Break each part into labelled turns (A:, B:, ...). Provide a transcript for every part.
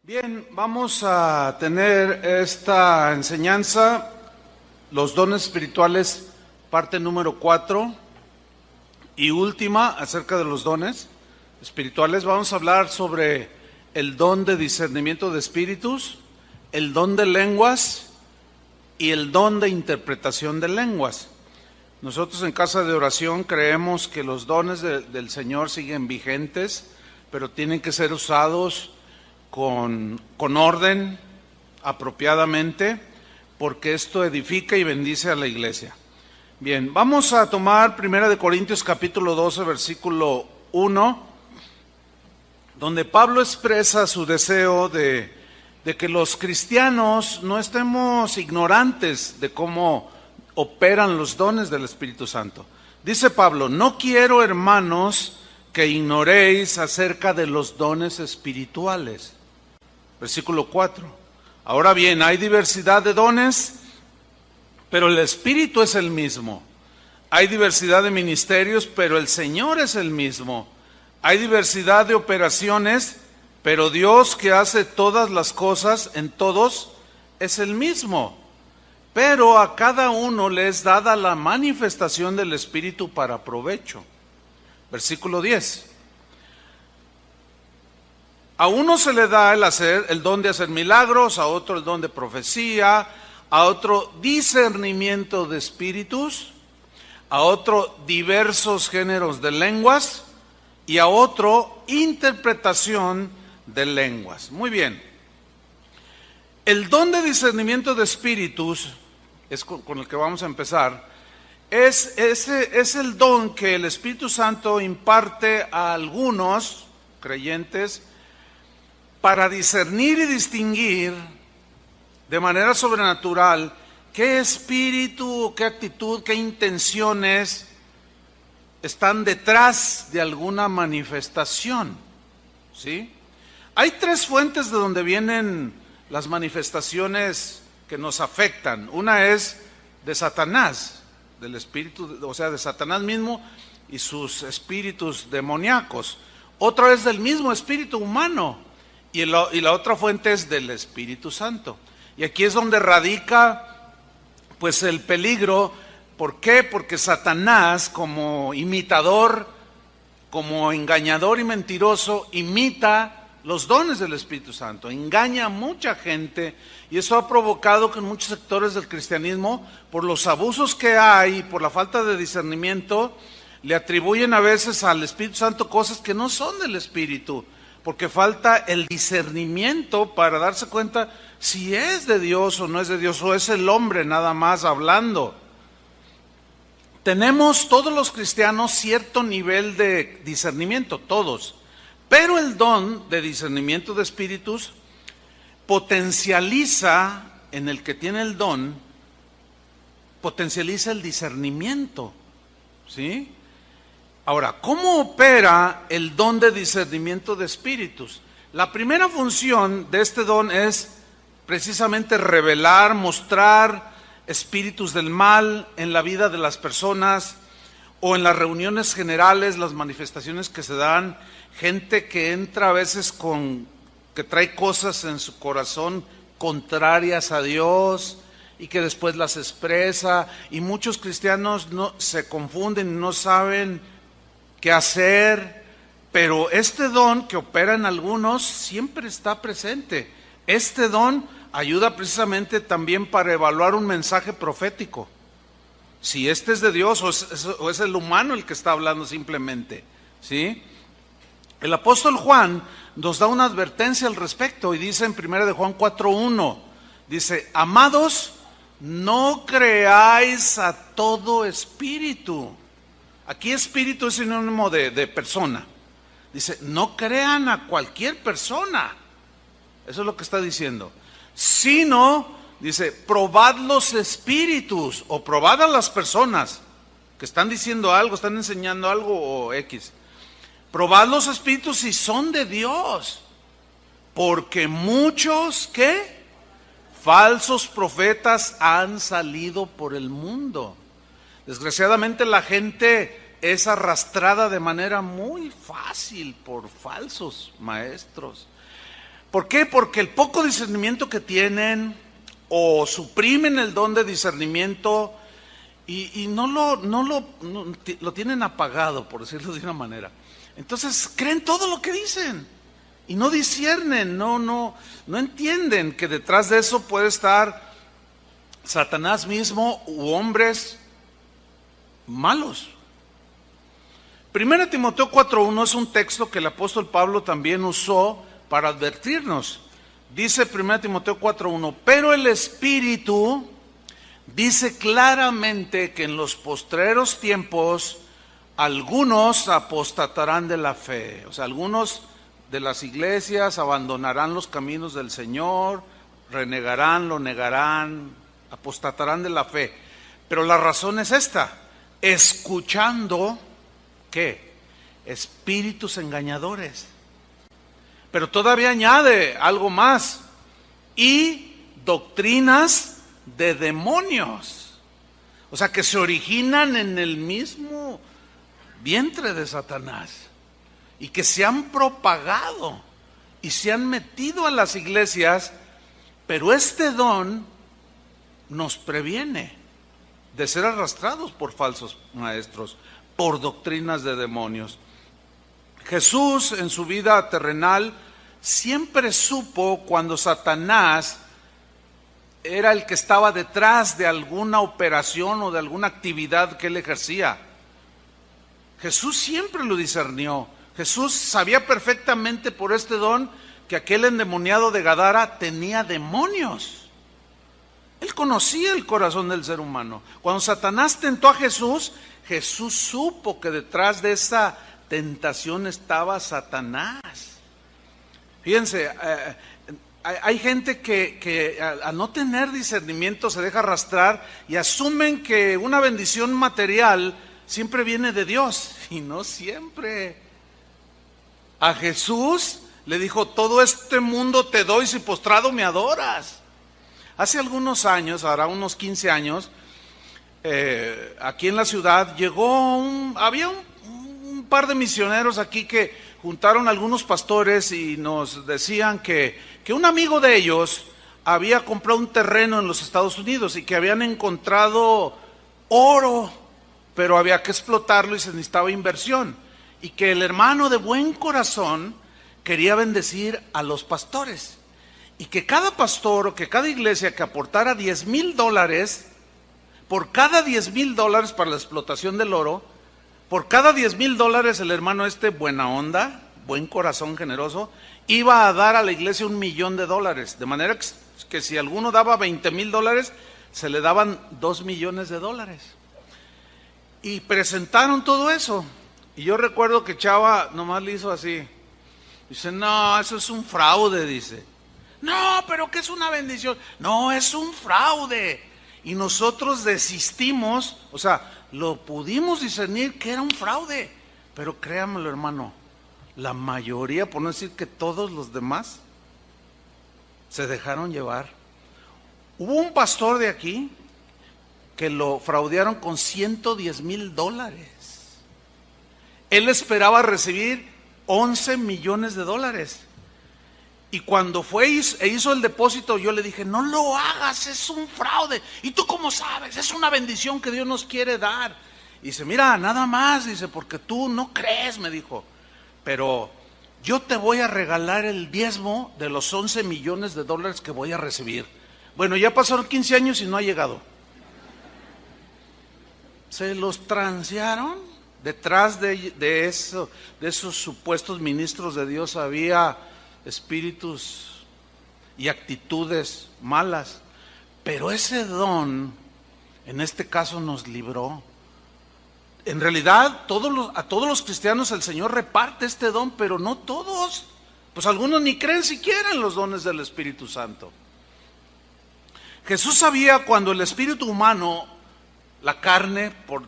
A: Bien, vamos a tener esta enseñanza, los dones espirituales, parte número 4 y última acerca de los dones espirituales. Vamos a hablar sobre el don de discernimiento de espíritus, el don de lenguas y el don de interpretación de lenguas. Nosotros en Casa de Oración creemos que los dones del Señor siguen vigentes, pero tienen que ser usados con orden, apropiadamente, porque esto edifica y bendice a la iglesia. Bien, vamos a tomar 1 Corintios capítulo 12, versículo 1, donde Pablo expresa su deseo de que los cristianos no estemos ignorantes de cómo operan los dones del Espíritu Santo. Dice Pablo: no quiero, hermanos, que ignoréis acerca de los dones espirituales. Versículo 4. Ahora bien, hay diversidad de dones, pero el Espíritu es el mismo. Hay diversidad de ministerios, pero el Señor es el mismo. Hay diversidad de operaciones, pero Dios, que hace todas las cosas en todos, es el mismo. Pero a cada uno le es dada la manifestación del Espíritu para provecho. Versículo 10. A uno se le da el don de hacer milagros, a otro el don de profecía, a otro discernimiento de espíritus, a otro diversos géneros de lenguas y a otro interpretación de lenguas. Muy bien. El don de discernimiento de espíritus, es con el que vamos a empezar, es el don que el Espíritu Santo imparte a algunos creyentes para discernir y distinguir de manera sobrenatural qué espíritu, qué actitud, qué intenciones están detrás de alguna manifestación. ¿Sí? Hay tres fuentes de donde vienen las manifestaciones que nos afectan. Una es de Satanás, del espíritu, o sea, de Satanás mismo y sus espíritus demoníacos. Otra es del mismo espíritu humano. Y la otra fuente es del Espíritu Santo. Y aquí es donde radica pues el peligro. ¿Por qué? Porque Satanás, como imitador, como engañador y mentiroso, imita los dones del Espíritu Santo, engaña a mucha gente, y eso ha provocado que en muchos sectores del cristianismo, por los abusos que hay, por la falta de discernimiento, le atribuyen a veces al Espíritu Santo cosas que no son del Espíritu, porque falta el discernimiento para darse cuenta si es de Dios o no es de Dios, o es el hombre nada más hablando. Tenemos todos los cristianos cierto nivel de discernimiento, todos, pero el don de discernimiento de espíritus potencializa, en el que tiene el don, potencializa el discernimiento, ¿sí? Ahora, ¿cómo opera el don de discernimiento de espíritus? La primera función de este don es precisamente revelar, mostrar espíritus del mal en la vida de las personas o en las reuniones generales, las manifestaciones que se dan, gente que entra a veces que trae cosas en su corazón contrarias a Dios y que después las expresa, y muchos cristianos se confunden y no saben qué hacer, pero este don que opera en algunos siempre está presente. Este don ayuda precisamente también para evaluar un mensaje profético, si este es de Dios o es el humano el que está hablando simplemente, ¿sí? El apóstol Juan nos da una advertencia al respecto y dice en 1 Juan 4:1, dice: amados, no creáis a todo espíritu. Aquí espíritu es sinónimo de persona. Dice, no crean a cualquier persona. Eso es lo que está diciendo. Sino, dice, probad los espíritus, o probad a las personas que están diciendo algo, están enseñando algo o X. Probad los espíritus si son de Dios. Porque muchos, ¿qué? Falsos profetas han salido por el mundo. Desgraciadamente la gente es arrastrada de manera muy fácil por falsos maestros. ¿Por qué? Porque el poco discernimiento que tienen o suprimen el don de discernimiento y no lo tienen apagado, por decirlo de una manera. Entonces creen todo lo que dicen y no disciernen, no entienden que detrás de eso puede estar Satanás mismo u hombres malos. 1 Timoteo 4:1 es un texto que el apóstol Pablo también usó para advertirnos. Dice 1 Timoteo 4:1, pero el Espíritu dice claramente que en los postreros tiempos algunos apostatarán de la fe. O sea, algunos de las iglesias abandonarán los caminos del Señor, renegarán, lo negarán, apostatarán de la fe. Pero la razón es esta: escuchando, ¿qué? Espíritus engañadores. Pero todavía añade algo más: y doctrinas de demonios. O sea, que se originan en el mismo vientre de Satanás y que se han propagado y se han metido a las iglesias. Pero este don nos previene de ser arrastrados por falsos maestros, por doctrinas de demonios. Jesús en su vida terrenal siempre supo cuando Satanás era el que estaba detrás de alguna operación o de alguna actividad que él ejercía. Jesús siempre lo discernió. Jesús sabía perfectamente por este don que aquel endemoniado de Gadara tenía demonios. Él conocía el corazón del ser humano. Cuando Satanás tentó a Jesús, Jesús supo que detrás de esa tentación estaba Satanás. Fíjense, hay gente que al no tener discernimiento se deja arrastrar y asumen que una bendición material siempre viene de Dios, y no siempre. A Jesús le dijo: todo este mundo te doy si postrado me adoras. Hace algunos años, ahora unos 15 años, aquí en la ciudad había un par de misioneros aquí que juntaron algunos pastores y nos decían que un amigo de ellos había comprado un terreno en los Estados Unidos y que habían encontrado oro, pero había que explotarlo y se necesitaba inversión, y que el hermano de buen corazón quería bendecir a los pastores, y que cada pastor o que cada iglesia que aportara $10,000, por cada $10,000 para la explotación del oro, por cada $10,000 el hermano buena onda, buen corazón generoso, iba a dar a la iglesia $1,000,000, de manera que si alguno daba $20,000, se le daban $2 millones. Y presentaron todo eso, y yo recuerdo que Chava nomás le hizo así, dice: no, eso es un fraude, dice. No, pero que es una bendición. No, es un fraude. Y nosotros desistimos, o sea, lo pudimos discernir que era un fraude, pero créamelo, hermano, la mayoría, por no decir que todos los demás, se dejaron llevar. Hubo un pastor de aquí que lo fraudearon con $110,000. Él esperaba recibir $11 millones. Y cuando fue e hizo el depósito, yo le dije: no lo hagas, es un fraude. ¿Y tú cómo sabes? Es una bendición que Dios nos quiere dar. Y dice: mira, nada más, dice, porque tú no crees, me dijo, pero yo te voy a regalar el diezmo de los $11 millones que voy a recibir. Bueno, ya pasaron 15 años y no ha llegado. Se los transearon. Detrás de esos supuestos ministros de Dios había espíritus y actitudes malas, pero ese don en este caso nos libró. En realidad a todos los cristianos el Señor reparte este don, pero no todos, pues algunos ni creen siquiera en los dones del Espíritu Santo. Jesús sabía cuando el espíritu humano, la carne, por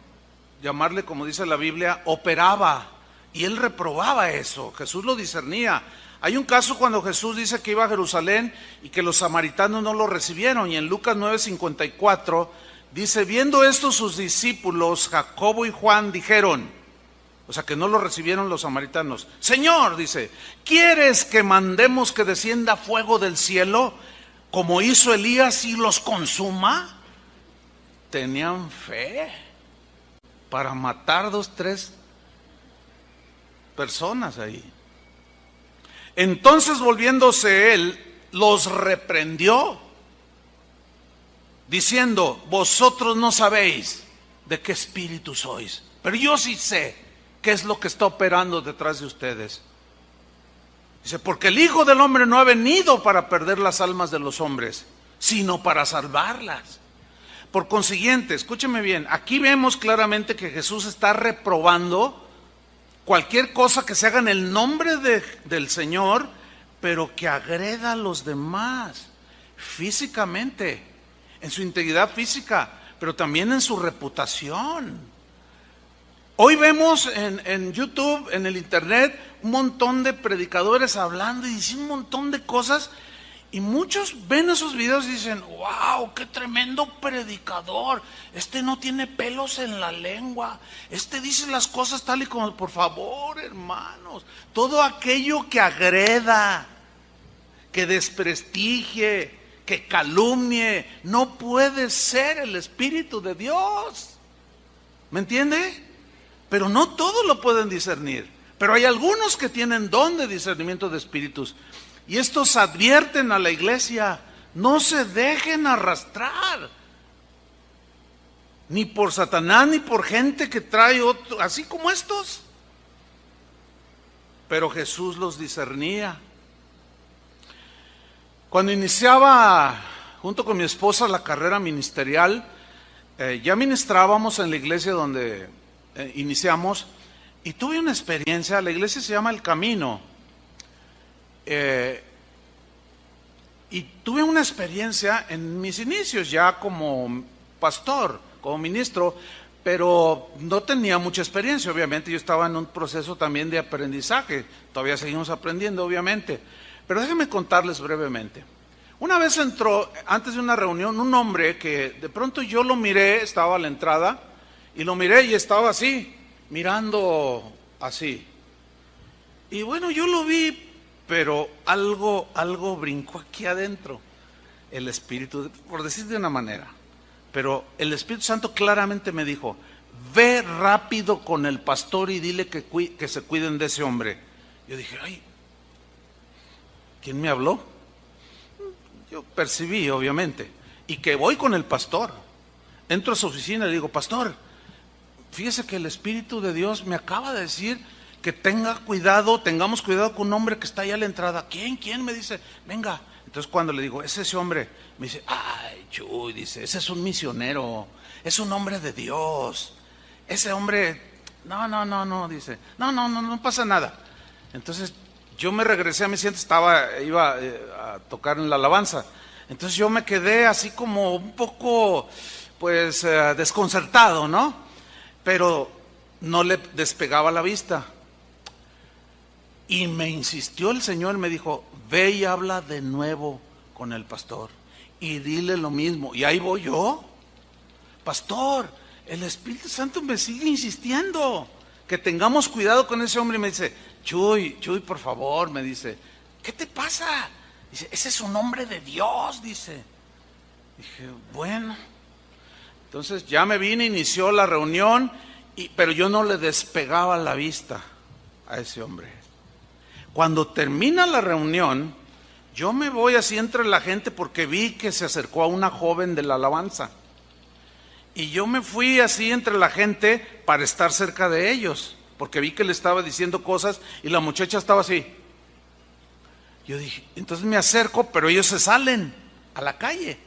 A: llamarle como dice la Biblia, operaba, y él reprobaba eso. Jesús lo discernía. Hay un caso cuando Jesús dice que iba a Jerusalén y que los samaritanos no lo recibieron, y en Lucas 9:54 dice: viendo esto sus discípulos Jacobo y Juan dijeron: O sea, que no lo recibieron los samaritanos. Señor, dice, ¿quieres que mandemos que descienda fuego del cielo, como hizo Elías, y los consuma? Tenían fe para matar 2, 3 personas ahí. Entonces, volviéndose él, los reprendió, diciendo, vosotros no sabéis de qué espíritu sois, pero yo sí sé qué es lo que está operando detrás de ustedes. Dice, porque el Hijo del Hombre no ha venido para perder las almas de los hombres, sino para salvarlas. Por consiguiente, escúcheme bien, aquí vemos claramente que Jesús está reprobando cualquier cosa que se haga en el nombre del Señor, pero que agreda a los demás físicamente, en su integridad física, pero también en su reputación. Hoy vemos en YouTube, en el internet, un montón de predicadores hablando y diciendo un montón de cosas, y muchos ven esos videos y dicen, wow, qué tremendo predicador, este no tiene pelos en la lengua, este dice las cosas tal y como. Por favor, hermanos, todo aquello que agreda, que desprestigie, que calumnie, no puede ser el Espíritu de Dios. ¿Me entiende? Pero no todos lo pueden discernir. Pero hay algunos que tienen don de discernimiento de espíritus. Y estos advierten a la iglesia, no se dejen arrastrar. Ni por Satanás, ni por gente que trae otro, así como estos. Pero Jesús los discernía. Cuando iniciaba, junto con mi esposa, la carrera ministerial, ya ministrábamos en la iglesia donde iniciamos, y tuve una experiencia. La iglesia se llama El Camino, y tuve una experiencia en mis inicios ya como pastor, como ministro, pero no tenía mucha experiencia. Obviamente yo estaba en un proceso también de aprendizaje, todavía seguimos aprendiendo obviamente, pero déjenme contarles brevemente. Una vez entró, antes de una reunión, un hombre que de pronto yo lo miré, estaba a la entrada, y lo miré y estaba así, mirando así. Y bueno, yo lo vi, pero algo brincó aquí adentro. El Espíritu, por decir de una manera. Pero el Espíritu Santo claramente me dijo, ve rápido con el pastor y dile que se cuiden de ese hombre. Yo dije, ay, ¿quién me habló? Yo percibí, obviamente. Y que voy con el pastor. Entro a su oficina y le digo, pastor, fíjese que el Espíritu de Dios me acaba de decir que tengamos cuidado con un hombre que está allá a la entrada. ¿Quién? Me dice, venga. Entonces cuando le digo, es ese hombre, me dice, ay, Chuy, dice, ese es un misionero, es un hombre de Dios. Ese hombre, no, dice, no pasa nada. Entonces yo me regresé a mi asiento, iba a tocar en la alabanza. Entonces yo me quedé así como un poco, pues, desconcertado, ¿no? Pero no le despegaba la vista. Y me insistió el Señor, me dijo, ve y habla de nuevo con el pastor y dile lo mismo. Y ahí voy yo, pastor, el Espíritu Santo me sigue insistiendo que tengamos cuidado con ese hombre. Y me dice, Chuy, por favor, me dice, ¿qué te pasa? Dice, ese es un hombre de Dios, dice. Dije, bueno. Entonces ya me vine, inició la reunión, pero yo no le despegaba la vista a ese hombre. Cuando termina la reunión, yo me voy así entre la gente porque vi que se acercó a una joven de la alabanza. Y yo me fui así entre la gente para estar cerca de ellos, porque vi que le estaba diciendo cosas y la muchacha estaba así. Yo dije, entonces me acerco, pero ellos se salen a la calle.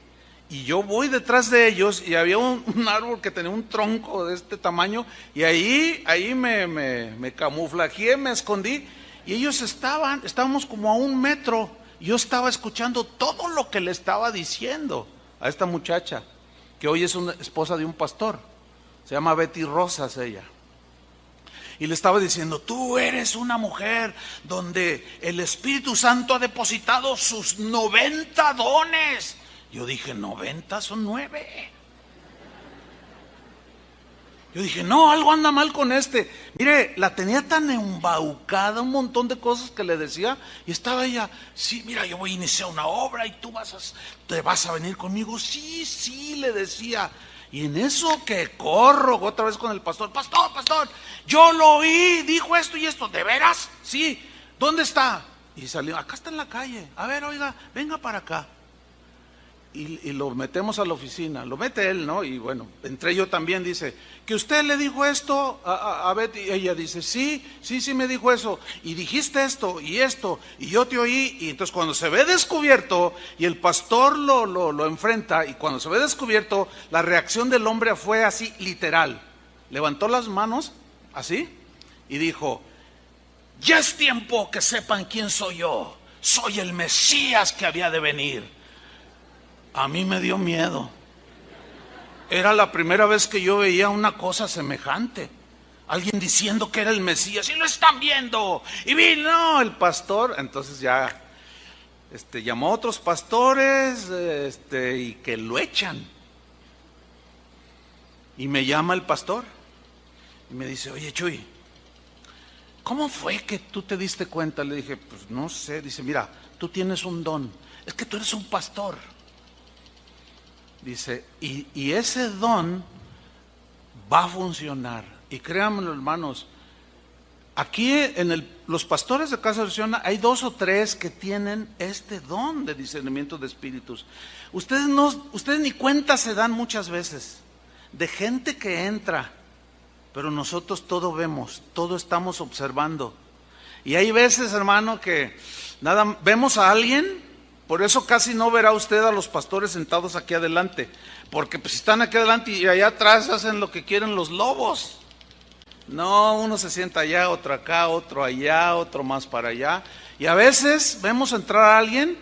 A: Y yo voy detrás de ellos y había un árbol que tenía un tronco de este tamaño y ahí me camuflajeé, me escondí. Y ellos estábamos como a 1 metro. Yo estaba escuchando todo lo que le estaba diciendo a esta muchacha, que hoy es una esposa de un pastor. Se llama Betty Rosas ella. Y le estaba diciendo, tú eres una mujer donde el Espíritu Santo ha depositado sus 90 dones. Yo dije, 90 son 9. Yo dije, no, algo anda mal con este. Mire, la tenía tan embaucada, un montón de cosas que le decía, y estaba ella, sí, mira, yo voy a iniciar una obra y tú te vas a venir conmigo. Sí, sí, le decía. Y en eso que corro otra vez con el pastor, pastor, yo lo oí, dijo esto y esto, ¿de veras? Sí, ¿dónde está? Y salió, acá está en la calle. A ver, oiga, venga para acá. Y lo metemos a la oficina, lo mete él, ¿no? Y bueno, entré yo también, dice, ¿que usted le dijo esto a Betty? Y ella dice, sí me dijo eso, y dijiste esto, y yo te oí. Y entonces cuando se ve descubierto, y el pastor lo enfrenta, y cuando se ve descubierto, la reacción del hombre fue así, literal. Levantó las manos, así, y dijo, ya es tiempo que sepan quién soy yo, soy el Mesías que había de venir. A mí me dio miedo. Era la primera vez que yo veía una cosa semejante. Alguien diciendo que era el Mesías, y lo están viendo. Y vino el pastor, entonces ya llamó a otros pastores y que lo echan. Y me llama el pastor y me dice, oye Chuy, ¿cómo fue que tú te diste cuenta? Le dije, pues no sé. Dice, mira, tú tienes un don, es que tú eres un pastor. Dice, y ese don va a funcionar. Y créanmelo, hermanos, aquí los pastores de Casa de Oración hay 2 o 3 que tienen este don de discernimiento de espíritus. Ustedes ni cuenta se dan muchas veces de gente que entra, pero nosotros todo vemos, todo estamos observando. Y hay veces, hermano, que vemos a alguien. Por eso casi no verá usted a los pastores sentados aquí adelante, porque pues están aquí adelante y allá atrás hacen lo que quieren los lobos. No, uno se sienta allá, otro acá, otro allá, otro más para allá. Y a veces vemos entrar a alguien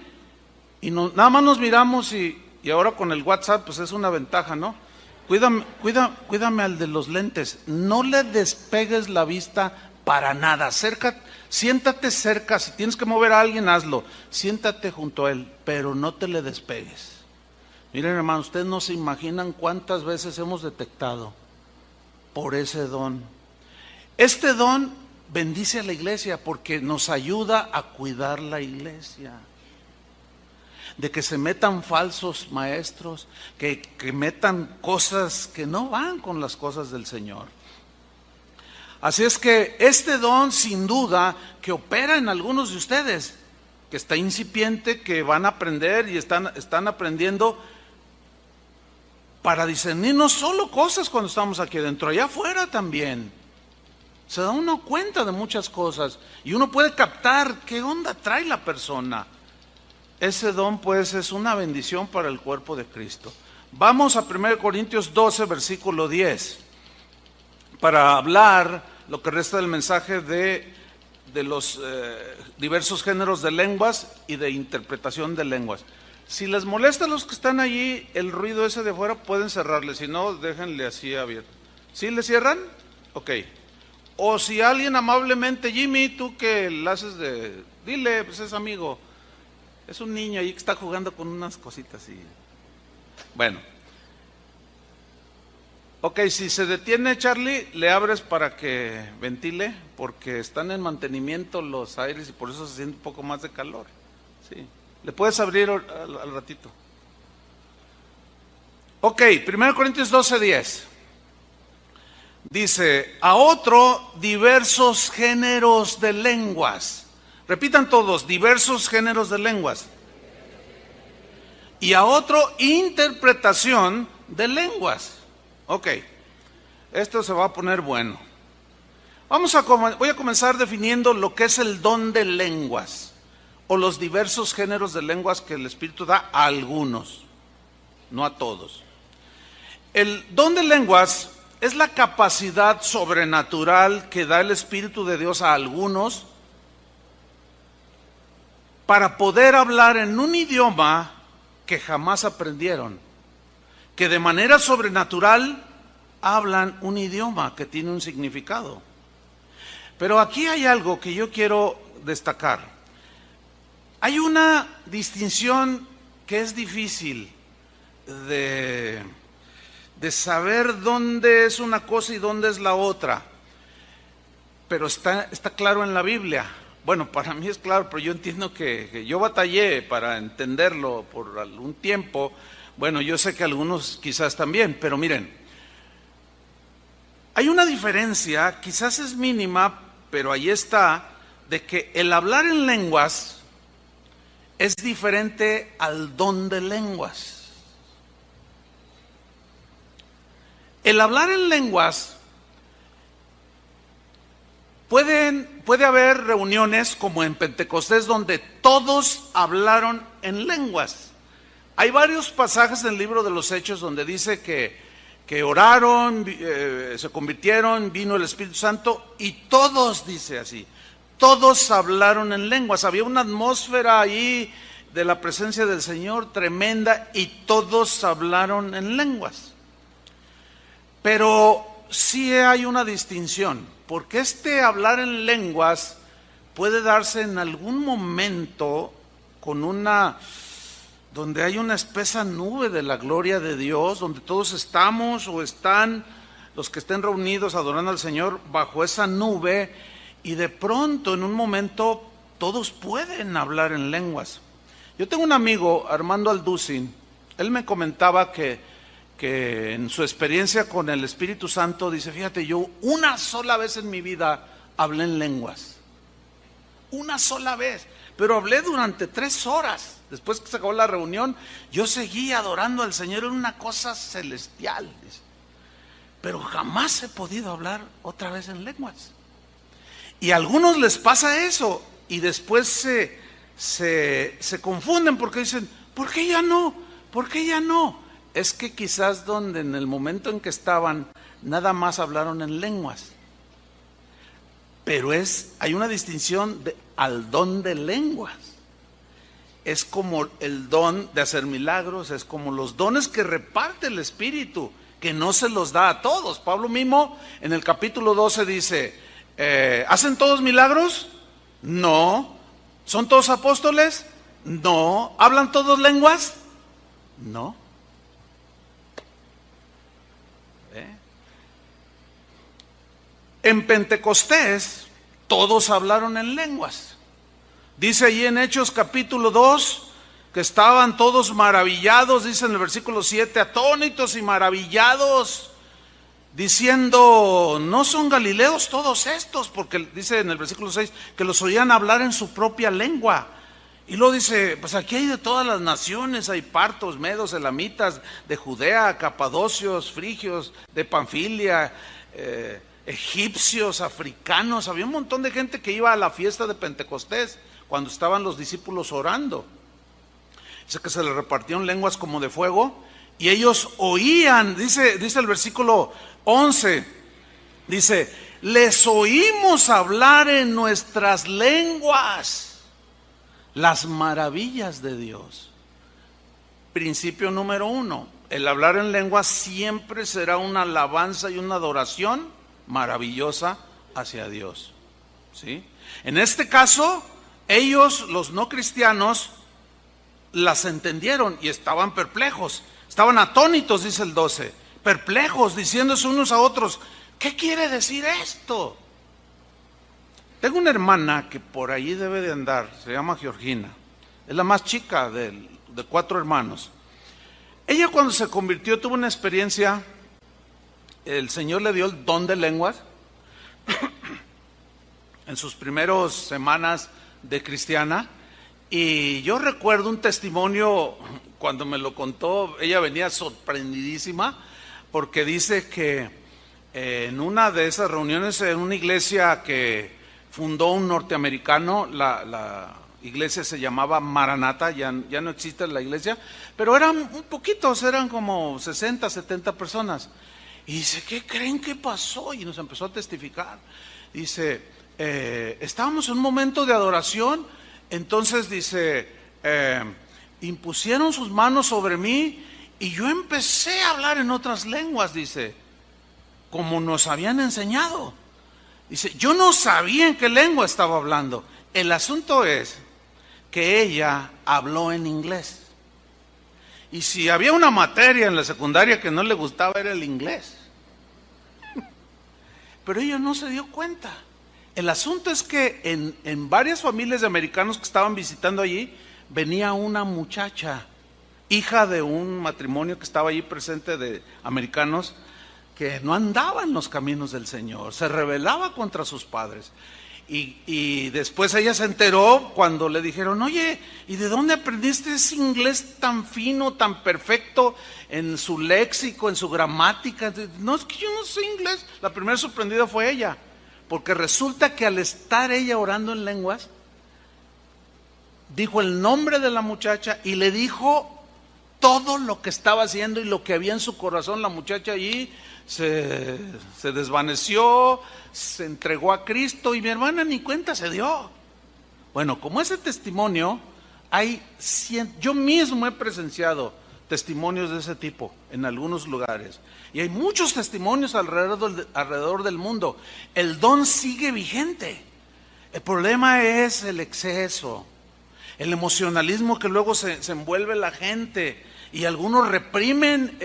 A: y nada más nos miramos y ahora con el WhatsApp pues es una ventaja, ¿no? Cuídame al de los lentes, no le despegues la vista para nada, siéntate cerca, si tienes que mover a alguien, hazlo, siéntate junto a él, pero no te le despegues. Miren, hermano, ustedes no se imaginan cuántas veces hemos detectado por ese don. Este don bendice a la iglesia porque nos ayuda a cuidar la iglesia. De que se metan falsos maestros, que metan cosas que no van con las cosas del Señor. Así es que este don sin duda que opera en algunos de ustedes, que está incipiente, que van a aprender y están aprendiendo para discernir no solo cosas cuando estamos aquí adentro, allá afuera también. Se da uno cuenta de muchas cosas y uno puede captar qué onda trae la persona. Ese don pues es una bendición para el cuerpo de Cristo. Vamos a 1 Corintios 12, versículo 10. Para hablar lo que resta del mensaje de los diversos géneros de lenguas y de interpretación de lenguas. Si les molesta a los que están allí el ruido ese de afuera, pueden cerrarle, si no, déjenle así abierto. ¿Sí le cierran? Ok. O si alguien amablemente, Jimmy, tú que le haces dile, pues es amigo, es un niño ahí que está jugando con unas cositas y... Bueno. Ok, si se detiene Charlie, le abres para que ventile, porque están en mantenimiento los aires y por eso se siente un poco más de calor. Sí, le puedes abrir al ratito. Ok, 1 Corintios 12:10. Dice, a otro diversos géneros de lenguas. Repitan todos, diversos géneros de lenguas. Y a otro interpretación de lenguas. Ok, esto se va a poner bueno. Voy a comenzar definiendo lo que es el don de lenguas, o los diversos géneros de lenguas que el Espíritu da a algunos, no a todos. El don de lenguas es la capacidad sobrenatural que da el Espíritu de Dios a algunos para poder hablar en un idioma que jamás aprendieron, que de manera sobrenatural hablan un idioma que tiene un significado. Pero aquí hay algo que yo quiero destacar. Hay una distinción que es difícil de de saber dónde es una cosa y dónde es la otra. Pero está claro en la Biblia. Bueno, para mí es claro, pero yo entiendo que yo batallé para entenderlo por algún tiempo. Bueno, yo sé que algunos quizás también, pero miren, hay una diferencia, quizás es mínima, pero ahí está, de que el hablar en lenguas es diferente al don de lenguas. El hablar en lenguas puede haber reuniones como en Pentecostés donde todos hablaron en lenguas. Hay varios pasajes en el libro de los Hechos donde dice que oraron, se convirtieron, vino el Espíritu Santo y todos, dice así, todos hablaron en lenguas. Había una atmósfera ahí de la presencia del Señor tremenda y todos hablaron en lenguas. Pero sí hay una distinción, porque hablar en lenguas puede darse en algún momento donde hay una espesa nube de la gloria de Dios, donde todos estamos o están los que estén reunidos adorando al Señor bajo esa nube, y de pronto en un momento todos pueden hablar en lenguas. Yo tengo un amigo, Armando Alducin, él me comentaba que en su experiencia con el Espíritu Santo, dice, fíjate, yo una sola vez en mi vida hablé en lenguas. Una sola vez, pero hablé durante 3 horas. Después que se acabó la reunión, yo seguí adorando al Señor, era una cosa celestial, dice. Pero jamás he podido hablar otra vez en lenguas. Y a algunos les pasa eso, y después se confunden porque dicen, ¿por qué ya no? ¿Por qué ya no? Es que quizás en el momento en que estaban, nada más hablaron en lenguas. Pero hay una distinción al don de lenguas. Es como el don de hacer milagros, es como los dones que reparte el Espíritu, que no se los da a todos. Pablo mismo en el capítulo 12 dice, ¿hacen todos milagros? No. ¿Son todos apóstoles? No. ¿Hablan todos lenguas? No. En Pentecostés todos hablaron en lenguas. Dice allí en Hechos capítulo 2 que estaban todos maravillados, dice en el versículo 7, atónitos y maravillados, diciendo, ¿no son galileos todos estos? Porque dice en el versículo 6 que los oían hablar en su propia lengua. Y luego dice, pues aquí hay de todas las naciones, hay partos, medos, elamitas, de Judea, capadocios, frigios, de Panfilia, egipcios, africanos. Había un montón de gente que iba a la fiesta de Pentecostés cuando estaban los discípulos orando. Dice que se les repartieron lenguas como de fuego y ellos oían, dice el versículo 11, dice, les oímos hablar en nuestras lenguas las maravillas de Dios. Principio número 1, el hablar en lenguas siempre será una alabanza y una adoración maravillosa hacia Dios, ¿sí? En este caso, ellos, los no cristianos, las entendieron y estaban perplejos, estaban atónitos, dice el 12, perplejos, diciéndose unos a otros, ¿qué quiere decir esto? Tengo una hermana que por ahí debe de andar, se llama Georgina, es la más chica de 4 hermanos. Ella cuando se convirtió tuvo una experiencia, el Señor le dio el don de lenguas en sus primeras semanas de cristiana, y yo recuerdo un testimonio cuando me lo contó, ella venía sorprendidísima porque dice que en una de esas reuniones en una iglesia que fundó un norteamericano, la iglesia se llamaba Maranata, ya no existe la iglesia, pero eran un poquitos, eran como 60, 70 personas. Y dice, ¿qué creen que pasó? Y nos empezó a testificar. Dice, estábamos en un momento de adoración, entonces dice, impusieron sus manos sobre mí y yo empecé a hablar en otras lenguas, dice, como nos habían enseñado. Dice, yo no sabía en qué lengua estaba hablando. El asunto es que ella habló en inglés. Y si había una materia en la secundaria que no le gustaba era el inglés. Pero ella no se dio cuenta. El asunto es que en varias familias de americanos que estaban visitando allí, venía una muchacha, hija de un matrimonio que estaba allí presente de americanos, que no andaba en los caminos del Señor, se rebelaba contra sus padres. Y después ella se enteró cuando le dijeron, oye, ¿y de dónde aprendiste ese inglés tan fino, tan perfecto en su léxico, en su gramática? No, es que yo no sé inglés. La primera sorprendida fue ella, porque resulta que al estar ella orando en lenguas, dijo el nombre de la muchacha y le dijo todo lo que estaba haciendo y lo que había en su corazón. La muchacha allí se desvaneció, se entregó a Cristo y mi hermana ni cuenta se dio. Bueno, como ese testimonio, yo mismo he presenciado testimonios de ese tipo en algunos lugares. Y hay muchos testimonios alrededor del mundo. El don sigue vigente. El problema es el exceso, el emocionalismo que luego se envuelve la gente. Y algunos reprimen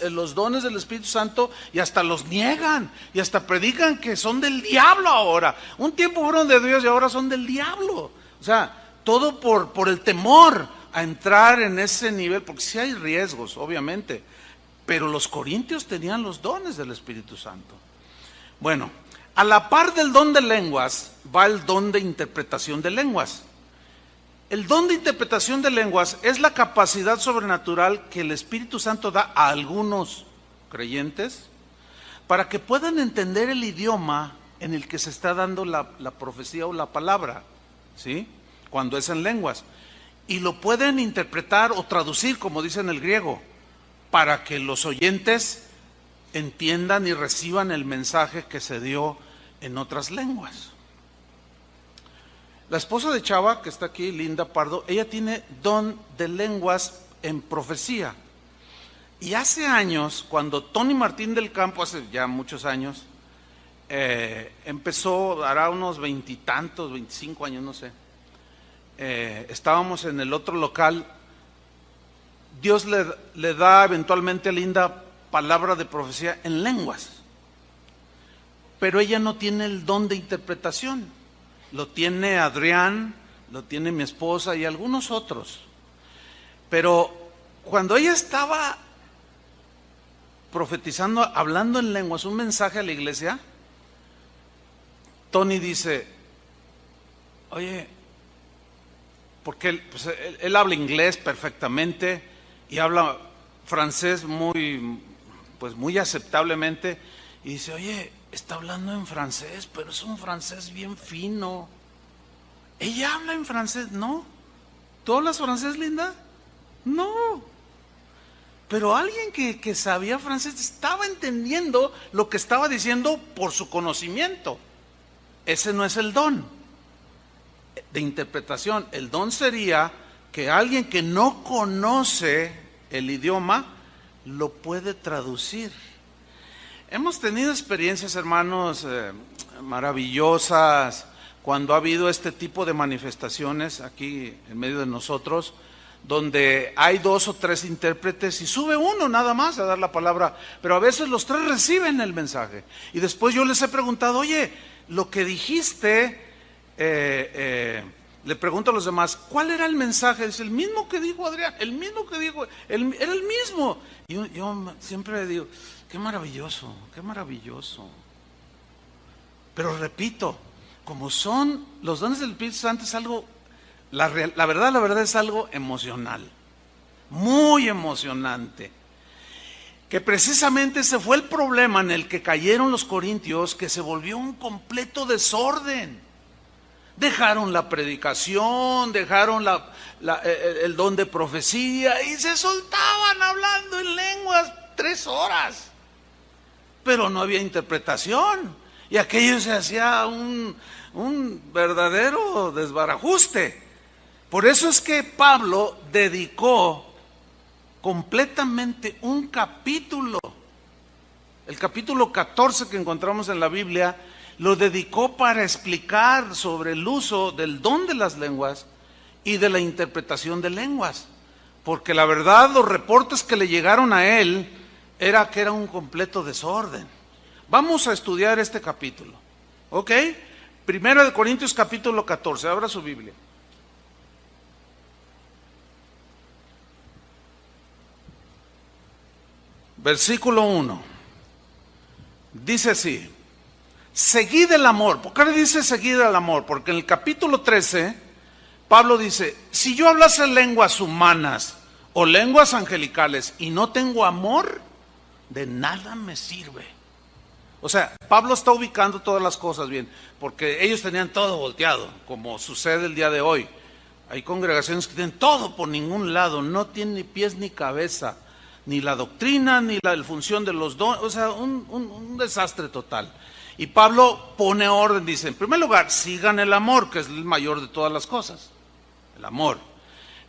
A: los dones del Espíritu Santo y hasta los niegan y hasta predican que son del diablo ahora. Un tiempo fueron de Dios y ahora son del diablo. O sea, todo por el temor a entrar en ese nivel, porque sí hay riesgos, obviamente. Pero los corintios tenían los dones del Espíritu Santo. Bueno, a la par del don de lenguas va el don de interpretación de lenguas. El don de interpretación de lenguas es la capacidad sobrenatural que el Espíritu Santo da a algunos creyentes para que puedan entender el idioma en el que se está dando la profecía o la palabra, ¿sí? Cuando es en lenguas. Y lo pueden interpretar o traducir, como dice en el griego, para que los oyentes entiendan y reciban el mensaje que se dio en otras lenguas. La esposa de Chava, que está aquí, Linda Pardo, ella tiene don de lenguas en profecía. Y hace años, cuando Tony Martín del Campo, hace ya muchos años, empezó, hará unos 20 y tantos, 25 años, no sé, estábamos en el otro local, Dios le da eventualmente a Linda palabra de profecía en lenguas, pero ella no tiene el don de interpretación. Lo tiene Adrián, lo tiene mi esposa y algunos otros. Pero cuando ella estaba profetizando, hablando en lenguas, un mensaje a la iglesia, Tony dice, oye, porque él habla inglés perfectamente y habla francés muy aceptablemente, y dice, oye, está hablando en francés, pero es un francés bien fino. ¿Ella habla en francés? No. ¿Tú hablas francés, Linda? No. Pero alguien que sabía francés estaba entendiendo lo que estaba diciendo por su conocimiento. Ese no es el don de interpretación. El don sería que alguien que no conoce el idioma lo puede traducir. Hemos tenido experiencias, hermanos, maravillosas cuando ha habido este tipo de manifestaciones aquí en medio de nosotros, donde hay 2 o 3 intérpretes y sube uno nada más a dar la palabra, pero a veces los 3 reciben el mensaje. Y después yo les he preguntado, oye, lo que dijiste, le pregunto a los demás, ¿cuál era el mensaje? Es el mismo que dijo Adrián, el mismo que dijo, era el mismo. Y yo siempre digo, qué maravilloso, qué maravilloso. Pero repito, como son los dones del Espíritu Santo, es algo, la verdad es algo emocional, muy emocionante. Que precisamente ese fue el problema en el que cayeron los corintios, que se volvió un completo desorden. Dejaron la predicación, dejaron el don de profecía y se soltaban hablando en lenguas 3 horas. Pero no había interpretación y aquello se hacía un verdadero desbarajuste. Por eso es que Pablo dedicó completamente un capítulo, el capítulo 14 que encontramos en la Biblia, lo dedicó para explicar sobre el uso del don de las lenguas y de la interpretación de lenguas, porque la verdad los reportes que le llegaron a él era que era un completo desorden. Vamos a estudiar este capítulo, ¿ok? Primera de Corintios capítulo 14, abra su Biblia. Versículo 1, dice así: seguid el amor. ¿Por qué le dice seguid el amor? Porque en el capítulo 13, Pablo dice, si yo hablase lenguas humanas o lenguas angelicales y no tengo amor, de nada me sirve. O sea, Pablo está ubicando todas las cosas bien, porque ellos tenían todo volteado, como sucede el día de hoy. Hay congregaciones que tienen todo por ningún lado, no tienen ni pies ni cabeza, ni la doctrina, ni la función de los dones, o sea, un desastre total. Y Pablo pone orden, dice, en primer lugar, sigan el amor, que es el mayor de todas las cosas, el amor.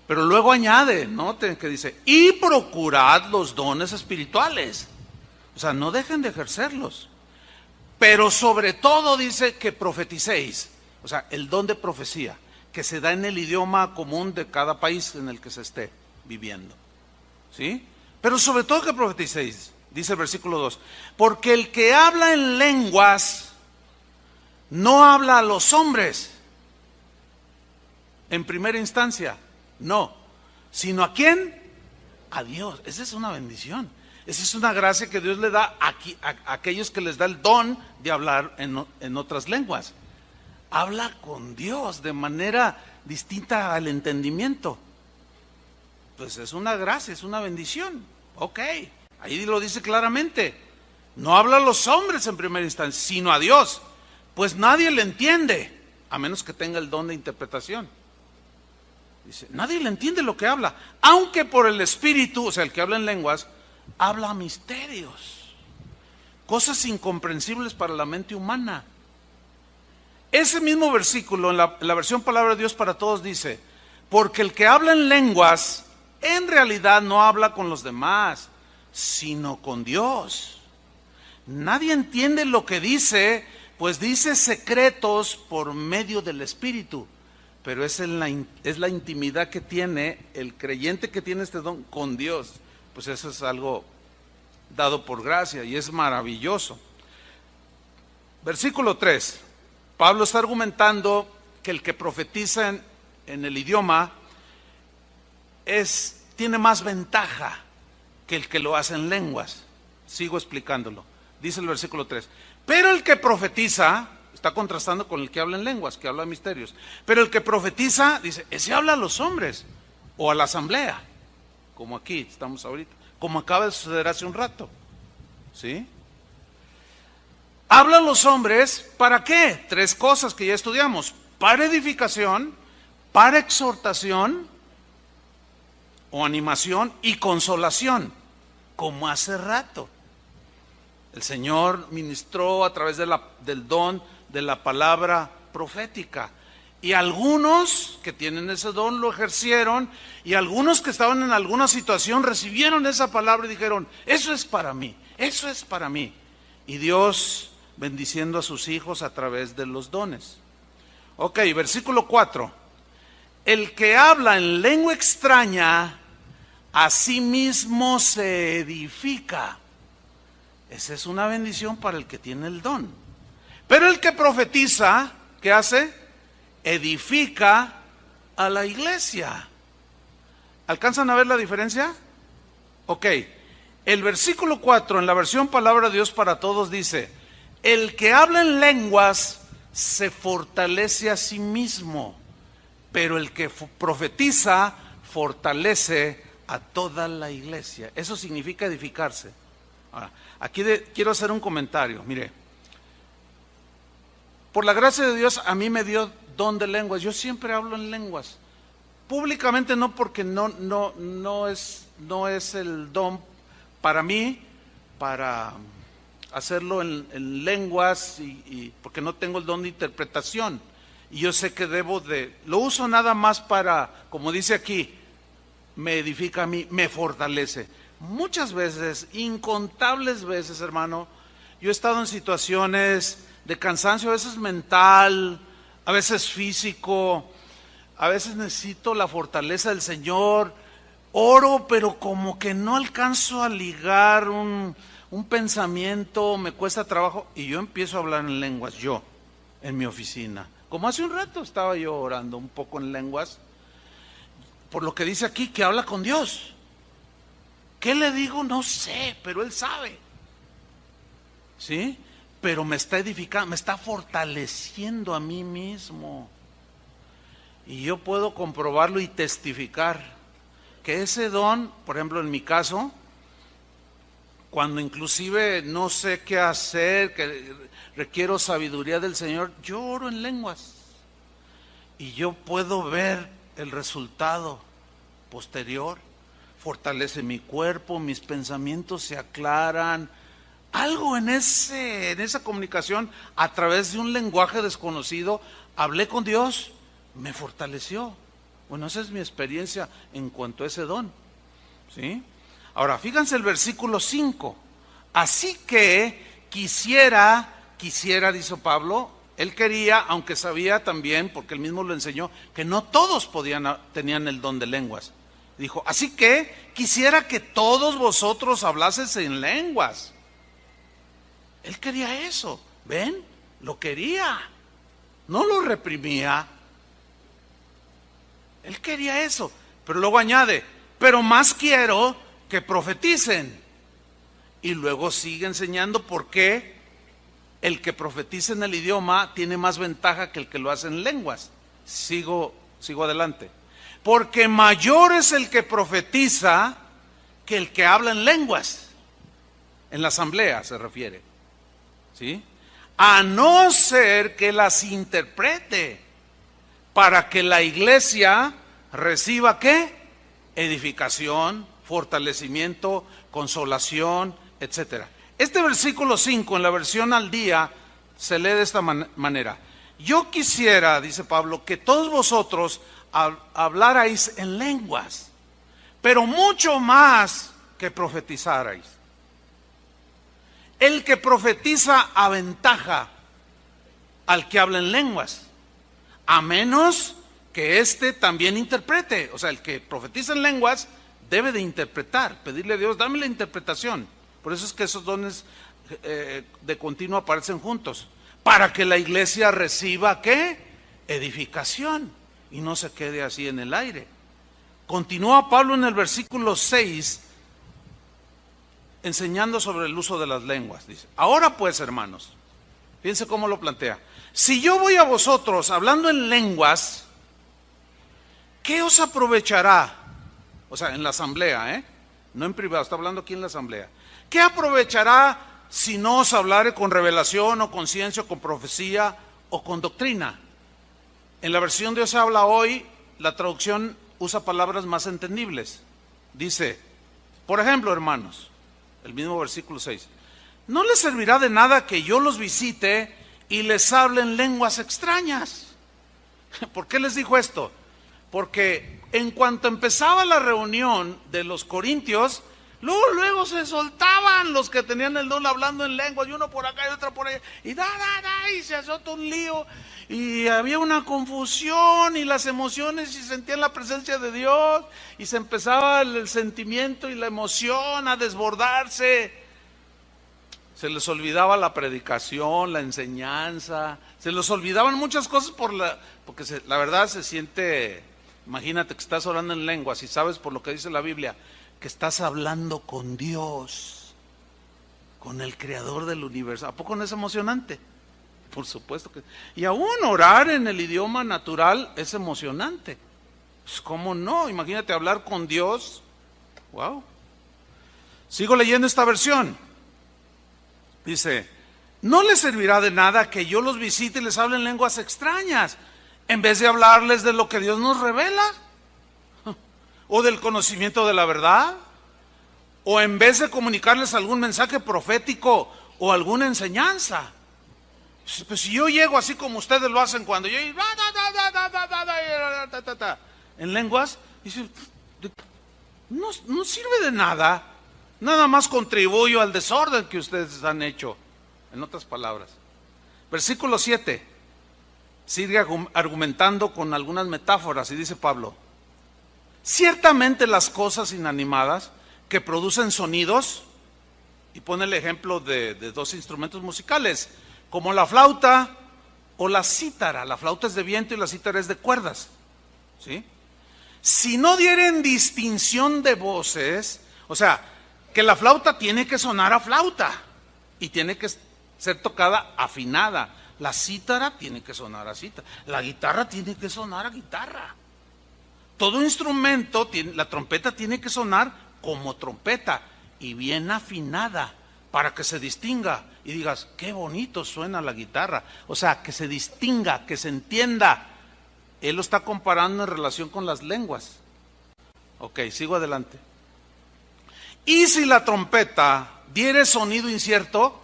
A: Pero luego añade, noten que dice, y procurad los dones espirituales. O sea, no dejen de ejercerlos. Pero sobre todo dice que profeticéis, o sea, el don de profecía, que se da en el idioma común de cada país en el que se esté viviendo. ¿Sí? Pero sobre todo que profeticéis, dice el versículo 2, porque el que habla en lenguas no habla a los hombres en primera instancia, no, sino ¿a quién? A Dios. Esa es una bendición, esa es una gracia que Dios le da a aquellos que les da el don de hablar en otras lenguas. Habla con Dios de manera distinta al entendimiento. Pues es una gracia, es una bendición. Ok, ahí lo dice claramente. No habla a los hombres en primera instancia, sino a Dios. Pues nadie le entiende, a menos que tenga el don de interpretación. Dice, nadie le entiende lo que habla, aunque por el Espíritu, o sea, el que habla en lenguas, habla misterios, cosas incomprensibles para la mente humana. Ese mismo versículo, en la versión Palabra de Dios para Todos, dice, porque el que habla en lenguas, en realidad no habla con los demás, sino con Dios. Nadie entiende lo que dice, pues dice secretos por medio del Espíritu. Pero es la intimidad que tiene el creyente que tiene este don con Dios. Pues eso es algo dado por gracia y es maravilloso. Versículo 3. Pablo está argumentando que el que profetiza en el idioma tiene más ventaja que el que lo hace en lenguas. Sigo explicándolo. Dice el versículo 3. Pero el que profetiza, está contrastando con el que habla en lenguas, que habla de misterios. Pero el que profetiza, dice, ese habla a los hombres o a la asamblea, como aquí estamos ahorita, como acaba de suceder hace un rato. ¿Sí? Habla a los hombres, ¿para qué? 3 cosas que ya estudiamos: para edificación, para exhortación o animación y consolación, como hace rato. El Señor ministró a través del don de la palabra profética. Y algunos que tienen ese don lo ejercieron, y algunos que estaban en alguna situación recibieron esa palabra y dijeron, eso es para mí, eso es para mí. Y Dios bendiciendo a sus hijos a través de los dones. Ok, versículo 4. El que habla en lengua extraña, a sí mismo se edifica. Esa es una bendición para el que tiene el don. Pero el que profetiza, ¿qué hace? Edifica a la iglesia. ¿Alcanzan a ver la diferencia? Ok, el versículo 4 en la versión Palabra de Dios para Todos dice, el que habla en lenguas se fortalece a sí mismo, pero el que profetiza fortalece a toda la iglesia. Eso significa edificarse. Ahora, aquí quiero hacer un comentario. Mire, por la gracia de Dios a mí me dio don de lenguas. Yo siempre hablo en lenguas. Públicamente no, porque no es el don para mí, para hacerlo en lenguas, y porque no tengo el don de interpretación. Y yo sé que lo uso nada más para, como dice aquí, me edifica a mí, me fortalece. Muchas veces, incontables veces, hermano, yo he estado en situaciones de cansancio, a veces mental, a veces físico, a veces necesito la fortaleza del Señor, oro, pero como que no alcanzo a ligar un pensamiento, me cuesta trabajo, y yo empiezo a hablar en lenguas, yo, en mi oficina. Como hace un rato estaba yo orando un poco en lenguas, por lo que dice aquí, que habla con Dios. ¿Qué le digo? No sé, pero Él sabe. ¿Sí? Pero me está edificando, me está fortaleciendo a mí mismo. Y yo puedo comprobarlo y testificar que ese don, por ejemplo en mi caso, cuando inclusive no sé qué hacer, que requiero sabiduría del Señor, yo oro en lenguas. Y yo puedo ver el resultado posterior. Fortalece mi cuerpo, mis pensamientos se aclaran. Algo en esa comunicación, a través de un lenguaje desconocido, hablé con Dios, me fortaleció. Bueno, esa es mi experiencia en cuanto a ese don. ¿Sí? Ahora, fíjense el versículo 5. Así que quisiera, dice Pablo, él quería, aunque sabía también, porque él mismo lo enseñó, que no todos tenían el don de lenguas. Dijo, así que quisiera que todos vosotros hablaseis en lenguas. Él quería eso, ¿ven? Lo quería, no lo reprimía. Él quería eso, pero luego añade, pero más quiero que profeticen. Y luego sigue enseñando por qué el que profetiza en el idioma tiene más ventaja que el que lo hace en lenguas. Sigo adelante. Porque mayor es el que profetiza que el que habla en lenguas. En la asamblea se refiere. ¿Sí? A no ser que las interprete, para que la iglesia reciba ¿qué? Edificación, fortalecimiento, consolación, etc. Este versículo 5 en la versión al día se lee de esta manera. Yo quisiera, dice Pablo, que todos vosotros hablarais en lenguas, pero mucho más que profetizarais. El que profetiza aventaja al que habla en lenguas, a menos que éste también interprete. O sea, el que profetiza en lenguas debe de interpretar, pedirle a Dios, dame la interpretación. Por eso es que esos dones de continuo aparecen juntos, para que la iglesia reciba ¿qué? Edificación, y no se quede así en el aire. Continúa Pablo en el versículo 6, enseñando sobre el uso de las lenguas. Dice, ahora pues, hermanos, fíjense cómo lo plantea. Si yo voy a vosotros hablando en lenguas, ¿qué os aprovechará? O sea, en la asamblea, no en privado, está hablando aquí en la asamblea. ¿Qué aprovechará si no os hablare con revelación o con ciencia o con profecía o con doctrina? En la versión de Dios habla hoy, la traducción usa palabras más entendibles. Dice, por ejemplo, hermanos, el mismo versículo 6, no les servirá de nada que yo los visite y les hable en lenguas extrañas. ¿Por qué les dijo esto? Porque en cuanto empezaba la reunión de los corintios, luego se soltaban los que tenían el don hablando en lenguas, y uno por acá y otro por allá, y se azota un lío, y había una confusión, y las emociones, y sentían la presencia de Dios, y se empezaba el sentimiento y la emoción a desbordarse. Se les olvidaba la predicación, la enseñanza, se les olvidaban muchas cosas porque la verdad se siente, imagínate que estás orando en lenguas y sabes por lo que dice la Biblia, que estás hablando con Dios, con el creador del universo. ¿A poco no es emocionante? Por supuesto que. Y aún orar en el idioma natural es emocionante. Pues, ¿cómo no? Imagínate hablar con Dios. Wow. Sigo leyendo esta versión. Dice, no les servirá de nada que yo los visite y les hable en lenguas extrañas, en vez de hablarles de lo que Dios nos revela, o del conocimiento de la verdad, o en vez de comunicarles algún mensaje profético o alguna enseñanza. Pues si yo llego así como ustedes lo hacen cuando yo en lenguas, dice, no sirve de nada. Nada más contribuyo al desorden que ustedes han hecho. En otras palabras, versículo 7 sigue argumentando con algunas metáforas y dice Pablo, Ciertamente las cosas inanimadas que producen sonidos, y pone el ejemplo de dos instrumentos musicales, como la flauta o la cítara. La flauta es de viento y la cítara es de cuerdas, ¿sí? Si no dieren distinción de voces, o sea, que la flauta tiene que sonar a flauta y tiene que ser tocada afinada. La cítara tiene que sonar a cítara. La guitarra tiene que sonar a guitarra. Todo instrumento, la trompeta tiene que sonar como trompeta y bien afinada para que se distinga y digas, qué bonito suena la guitarra. O sea, que se distinga, que se entienda. Él lo está comparando en relación con las lenguas. Ok, sigo adelante. Y si la trompeta diere sonido incierto,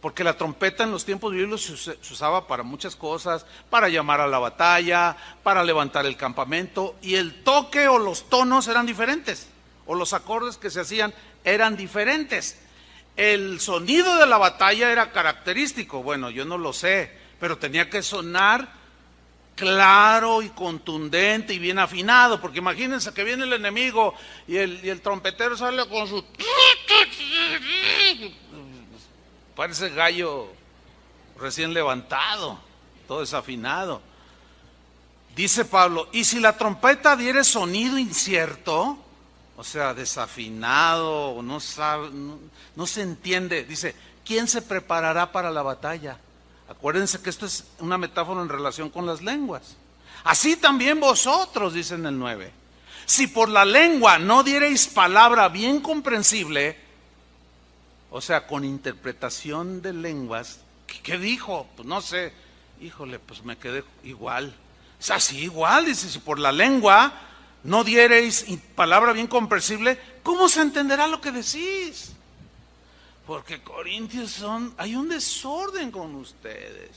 A: porque la trompeta en los tiempos bíblicos se usaba para muchas cosas, para llamar a la batalla, para levantar el campamento, y el toque o los tonos eran diferentes, o los acordes que se hacían eran diferentes. El sonido de la batalla era característico, bueno, yo no lo sé, pero tenía que sonar claro y contundente y bien afinado, porque imagínense que viene el enemigo y el trompetero sale con su... Parece gallo recién levantado, todo desafinado. Dice Pablo, y si la trompeta diere sonido incierto, o sea, desafinado, no se entiende, dice, ¿quién se preparará para la batalla? Acuérdense que esto es una metáfora en relación con las lenguas. Así también vosotros, dice en el 9, si por la lengua no diereis palabra bien comprensible, o sea, con interpretación de lenguas, ¿qué dijo? Pues no sé, híjole, pues me quedé igual. O sea, sí, igual, dice, si por la lengua no diereis palabra bien comprensible, ¿cómo se entenderá lo que decís? Porque Corintios hay un desorden con ustedes.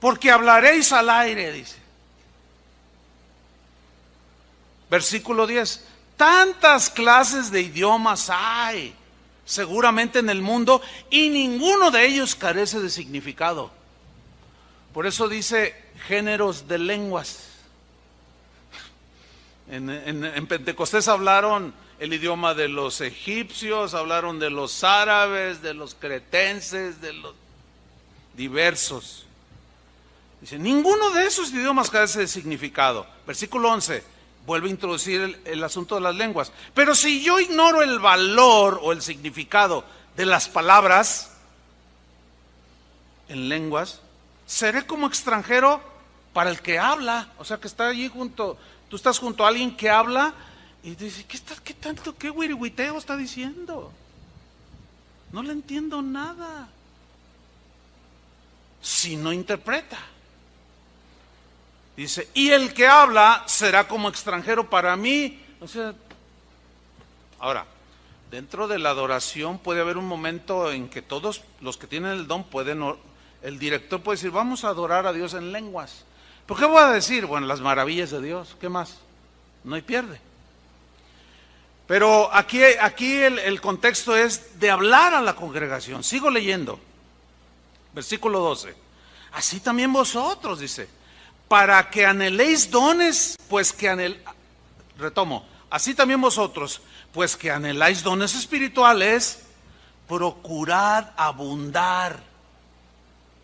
A: Porque hablaréis al aire, dice. Versículo 10, tantas clases de idiomas hay seguramente en el mundo y ninguno de ellos carece de significado. Por eso dice géneros de lenguas. En Pentecostés hablaron el idioma de los egipcios, hablaron de los árabes, de los cretenses, de los diversos. Dice, ninguno de esos idiomas carece de significado. Versículo 11. Vuelve a introducir el asunto de las lenguas. Pero si yo ignoro el valor o el significado de las palabras en lenguas, seré como extranjero para el que habla. O sea, que está allí junto, tú estás junto a alguien que habla y dice, qué huirihuiteo está diciendo? No le entiendo nada. Si no interpreta. Dice, y el que habla será como extranjero para mí. O sea, ahora, dentro de la adoración puede haber un momento en que todos los que tienen el don pueden, el director puede decir, vamos a adorar a Dios en lenguas. ¿Por qué voy a decir? Bueno, las maravillas de Dios, ¿qué más? No hay pierde. Pero aquí el contexto es de hablar a la congregación. Sigo leyendo. Versículo 12. Así también vosotros, dice, para que anheléis dones, pues que retomo, así también vosotros, pues que anheláis dones espirituales, procurad abundar.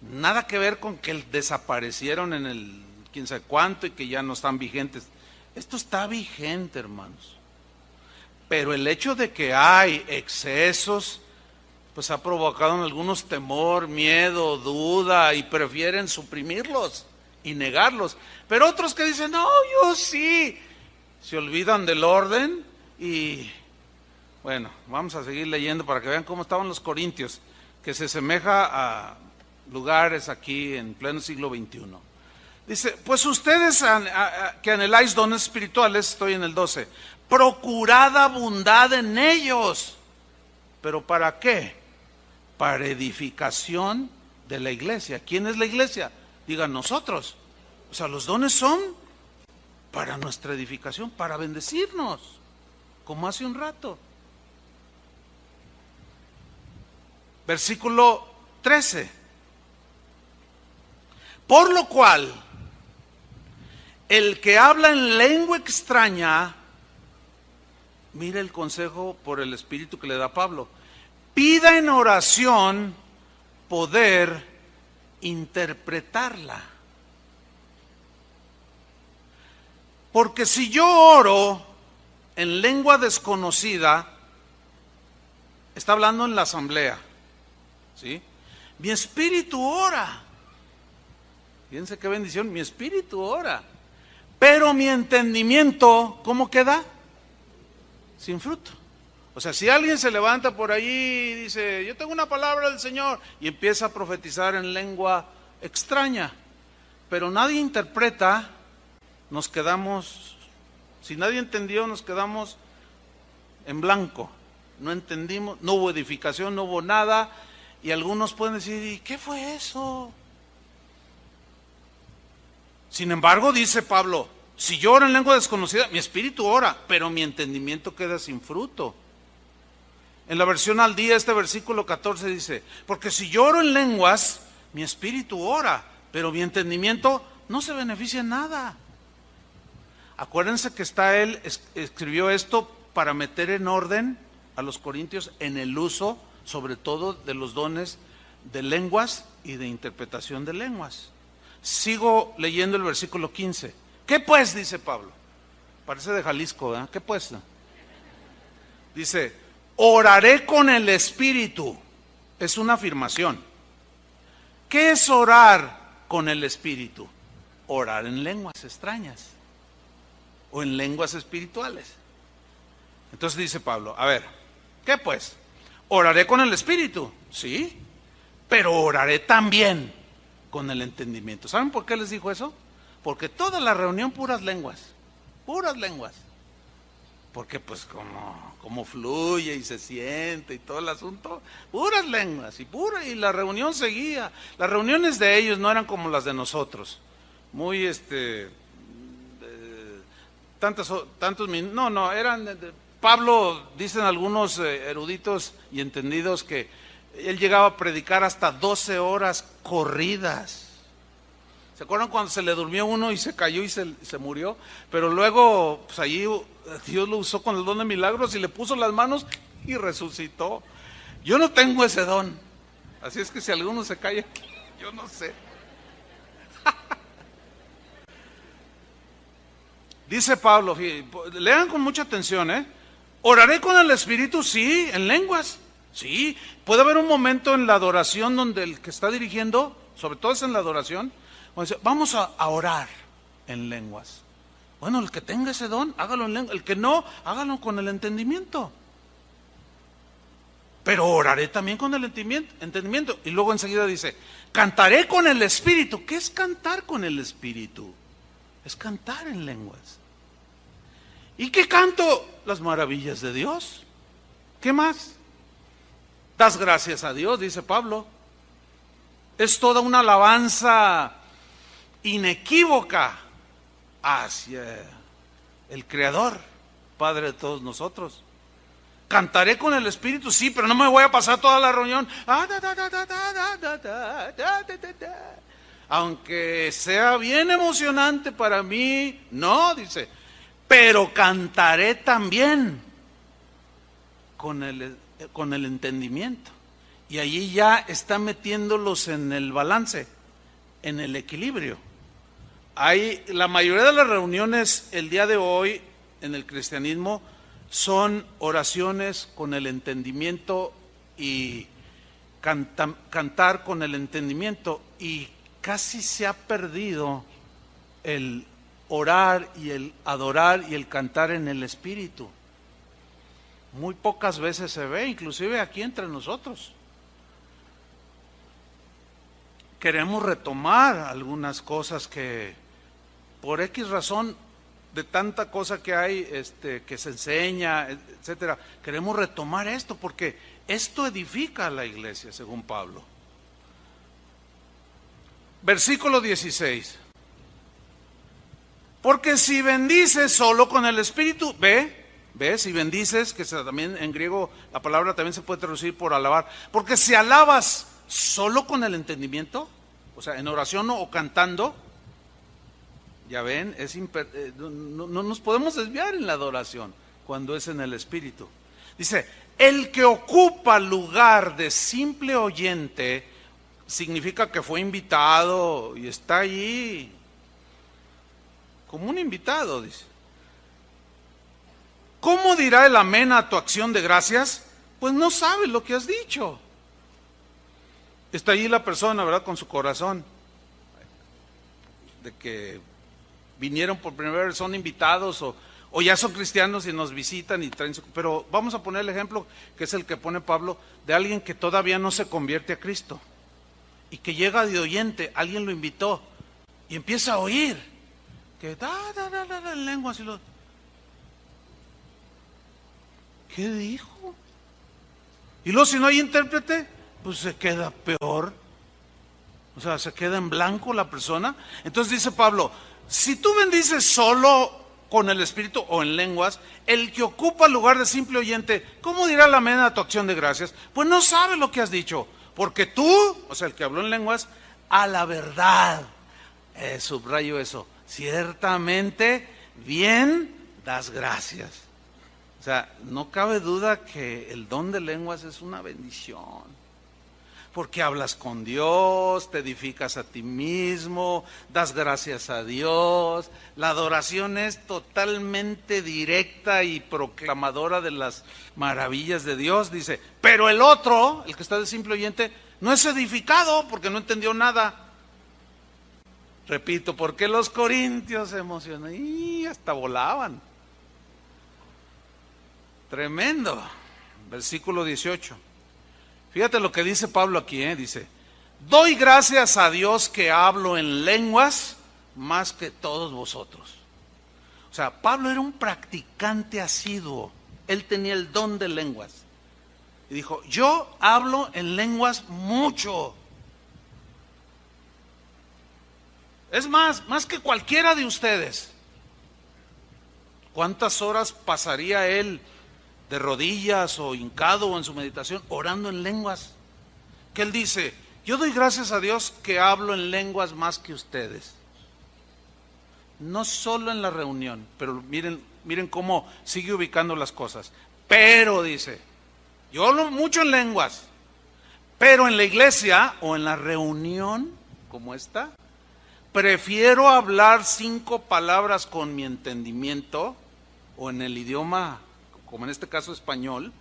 A: Nada que ver con que desaparecieron en el quién sabe cuánto y que ya no están vigentes. Esto está vigente, hermanos. Pero el hecho de que hay excesos, pues ha provocado en algunos temor, miedo, duda y prefieren suprimirlos y negarlos. Pero otros que dicen, no, yo sí, se olvidan del orden y bueno, vamos a seguir leyendo para que vean cómo estaban los corintios, que se asemeja a lugares aquí en pleno siglo XXI. Dice, pues ustedes que anheláis dones espirituales, estoy en el 12, procurad abundad en ellos. ¿Pero para qué? Para edificación de la iglesia. ¿Quién es la iglesia? Digan nosotros. O sea, los dones son para nuestra edificación, para bendecirnos, como hace un rato. Versículo 13. Por lo cual, el que habla en lengua extraña, mira el consejo por el Espíritu que le da Pablo, pida en oración poder interpretarla. Porque si yo oro en lengua desconocida, está hablando en la asamblea, ¿sí? Mi espíritu ora. Fíjense qué bendición, mi espíritu ora. Pero mi entendimiento, ¿cómo queda? Sin fruto. O sea, si alguien se levanta por ahí y dice, yo tengo una palabra del Señor, y empieza a profetizar en lengua extraña, pero nadie interpreta, nos quedamos, si nadie entendió, nos quedamos en blanco. No entendimos, no hubo edificación, no hubo nada, y algunos pueden decir, ¿y qué fue eso? Sin embargo, dice Pablo, si yo oro en lengua desconocida, mi espíritu ora, pero mi entendimiento queda sin fruto. En la versión al día, este versículo 14 dice, porque si yo oro en lenguas, mi espíritu ora, pero mi entendimiento no se beneficia en nada. Acuérdense que él escribió esto para meter en orden a los corintios en el uso, sobre todo de los dones de lenguas y de interpretación de lenguas. Sigo leyendo el versículo 15. ¿Qué pues? Dice Pablo. Parece de Jalisco, ¿verdad? ¿Qué pues? Dice, oraré con el Espíritu. Es una afirmación. ¿Qué es orar con el Espíritu? Orar en lenguas extrañas o en lenguas espirituales. Entonces dice Pablo, a ver, ¿qué pues? Oraré con el Espíritu, sí, pero oraré también con el entendimiento. ¿Saben por qué les dijo eso? Porque toda la reunión puras lenguas. Porque pues como fluye y se siente y todo el asunto, puras lenguas y la reunión seguía. Las reuniones de ellos no eran como las de nosotros, muy tantos minutos, no, eran, Pablo, dicen algunos eruditos y entendidos que él llegaba a predicar hasta 12 horas corridas. ¿Se acuerdan cuando se le durmió uno y se cayó y se murió? Pero luego, pues allí Dios lo usó con el don de milagros y le puso las manos y resucitó. Yo no tengo ese don, así es que si alguno se cae aquí, yo no sé. Dice Pablo, lean con mucha atención, oraré con el Espíritu, sí, en lenguas, sí. Puede haber un momento en la adoración donde el que está dirigiendo, sobre todo es en la adoración, dice, vamos a orar en lenguas. Bueno, el que tenga ese don, hágalo en lenguas. El que no, hágalo con el entendimiento. Pero oraré también con el entendimiento. Y luego enseguida dice, cantaré con el Espíritu. ¿Qué es cantar con el Espíritu? Es cantar en lenguas. ¿Y qué canto? Las maravillas de Dios. ¿Qué más? Das gracias a Dios, dice Pablo. Es toda una alabanza inequívoca hacia el Creador, Padre de todos nosotros. Cantaré con el Espíritu, sí, pero no me voy a pasar toda la reunión. Aunque sea bien emocionante para mí, no, dice, pero cantaré también con el entendimiento. Y allí ya está metiéndolos en el balance, en el equilibrio. La mayoría de las reuniones el día de hoy en el cristianismo son oraciones con el entendimiento y cantar con el entendimiento, y casi se ha perdido el orar y el adorar y el cantar en el Espíritu. Muy pocas veces se ve, inclusive aquí entre nosotros. Queremos retomar algunas cosas que por X razón de tanta cosa que hay, que se enseña, etcétera, queremos retomar esto porque esto edifica a la iglesia, según Pablo. Versículo 16. Porque si bendices solo con el Espíritu, ve, si bendices, que también en griego la palabra también se puede traducir por alabar, porque si alabas solo con el entendimiento, o sea, en oración o cantando, Ya ven, no nos podemos desviar en la adoración cuando es en el Espíritu. Dice, el que ocupa lugar de simple oyente significa que fue invitado y está allí como un invitado, dice. ¿Cómo dirá el amén a tu acción de gracias? Pues no sabe lo que has dicho. Está allí la persona, ¿verdad? Con su corazón, de que vinieron por primera vez, son invitados o ya son cristianos y nos visitan y traen su... Pero vamos a poner el ejemplo, que es el que pone Pablo, de alguien que todavía no se convierte a Cristo y que llega de oyente, alguien lo invitó y empieza a oír, que en lenguas y lo... ¿Qué dijo? Y luego si no hay intérprete, pues se queda peor. O sea, se queda en blanco la persona. Entonces dice Pablo, si tú bendices solo con el Espíritu o en lenguas, el que ocupa el lugar de simple oyente, ¿cómo dirá la amén a tu acción de gracias? Pues no sabe lo que has dicho, porque tú, o sea, el que habló en lenguas, a la verdad, subrayo eso, ciertamente bien das gracias. O sea, no cabe duda que el don de lenguas es una bendición, porque hablas con Dios, te edificas a ti mismo, das gracias a Dios. La adoración es totalmente directa y proclamadora de las maravillas de Dios, dice. Pero el otro, el que está de simple oyente, no es edificado porque no entendió nada. Repito, porque los corintios se emocionan y hasta volaban. Tremendo. Versículo 18. Fíjate lo que dice Pablo aquí, dice, doy gracias a Dios que hablo en lenguas más que todos vosotros. O sea, Pablo era un practicante asiduo, él tenía el don de lenguas. Y dijo, yo hablo en lenguas mucho. Es más que cualquiera de ustedes. ¿Cuántas horas pasaría él de rodillas o hincado o en su meditación orando en lenguas? Que él dice, yo doy gracias a Dios que hablo en lenguas más que ustedes. No solo en la reunión, pero miren cómo sigue ubicando las cosas. Pero dice, yo hablo mucho en lenguas, pero en la iglesia o en la reunión como esta, prefiero hablar 5 palabras con mi entendimiento o en el idioma, como en este caso español,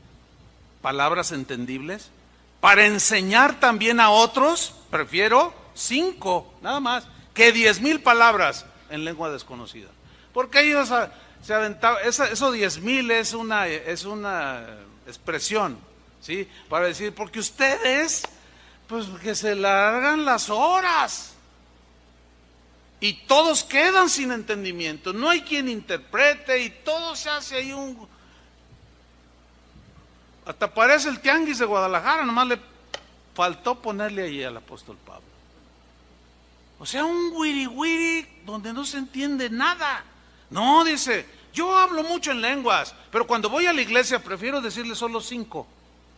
A: palabras entendibles, para enseñar también a otros, prefiero 5, nada más, que 10,000 palabras en lengua desconocida. Porque ellos se aventaban, eso 10,000 es una expresión, ¿sí? Para decir, porque ustedes, pues que se largan las horas. Y todos quedan sin entendimiento, no hay quien interprete y todo se hace ahí hasta parece el tianguis de Guadalajara, nomás le faltó ponerle ahí al apóstol Pablo. O sea, un wiri donde no se entiende nada. No, dice, yo hablo mucho en lenguas, pero cuando voy a la iglesia prefiero decirle solo 5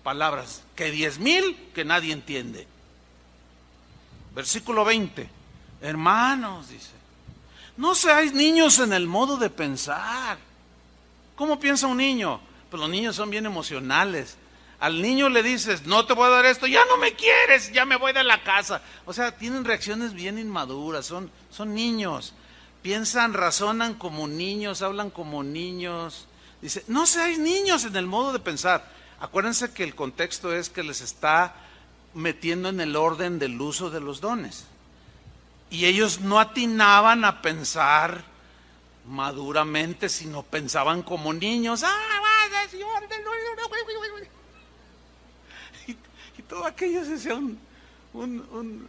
A: palabras, que 10,000 que nadie entiende. Versículo 20. Hermanos, dice, no seáis niños en el modo de pensar. ¿Cómo piensa un niño? Pues los niños son bien emocionales. Al niño le dices, no te voy a dar esto, ya no me quieres, ya me voy de la casa. O sea, tienen reacciones bien inmaduras, son niños. Piensan, razonan como niños, hablan como niños. Dice, no seáis niños en el modo de pensar. Acuérdense que el contexto es que les está metiendo en el orden del uso de los dones. Y ellos no atinaban a pensar maduramente, sino pensaban como niños. Y todo aquello se hacía un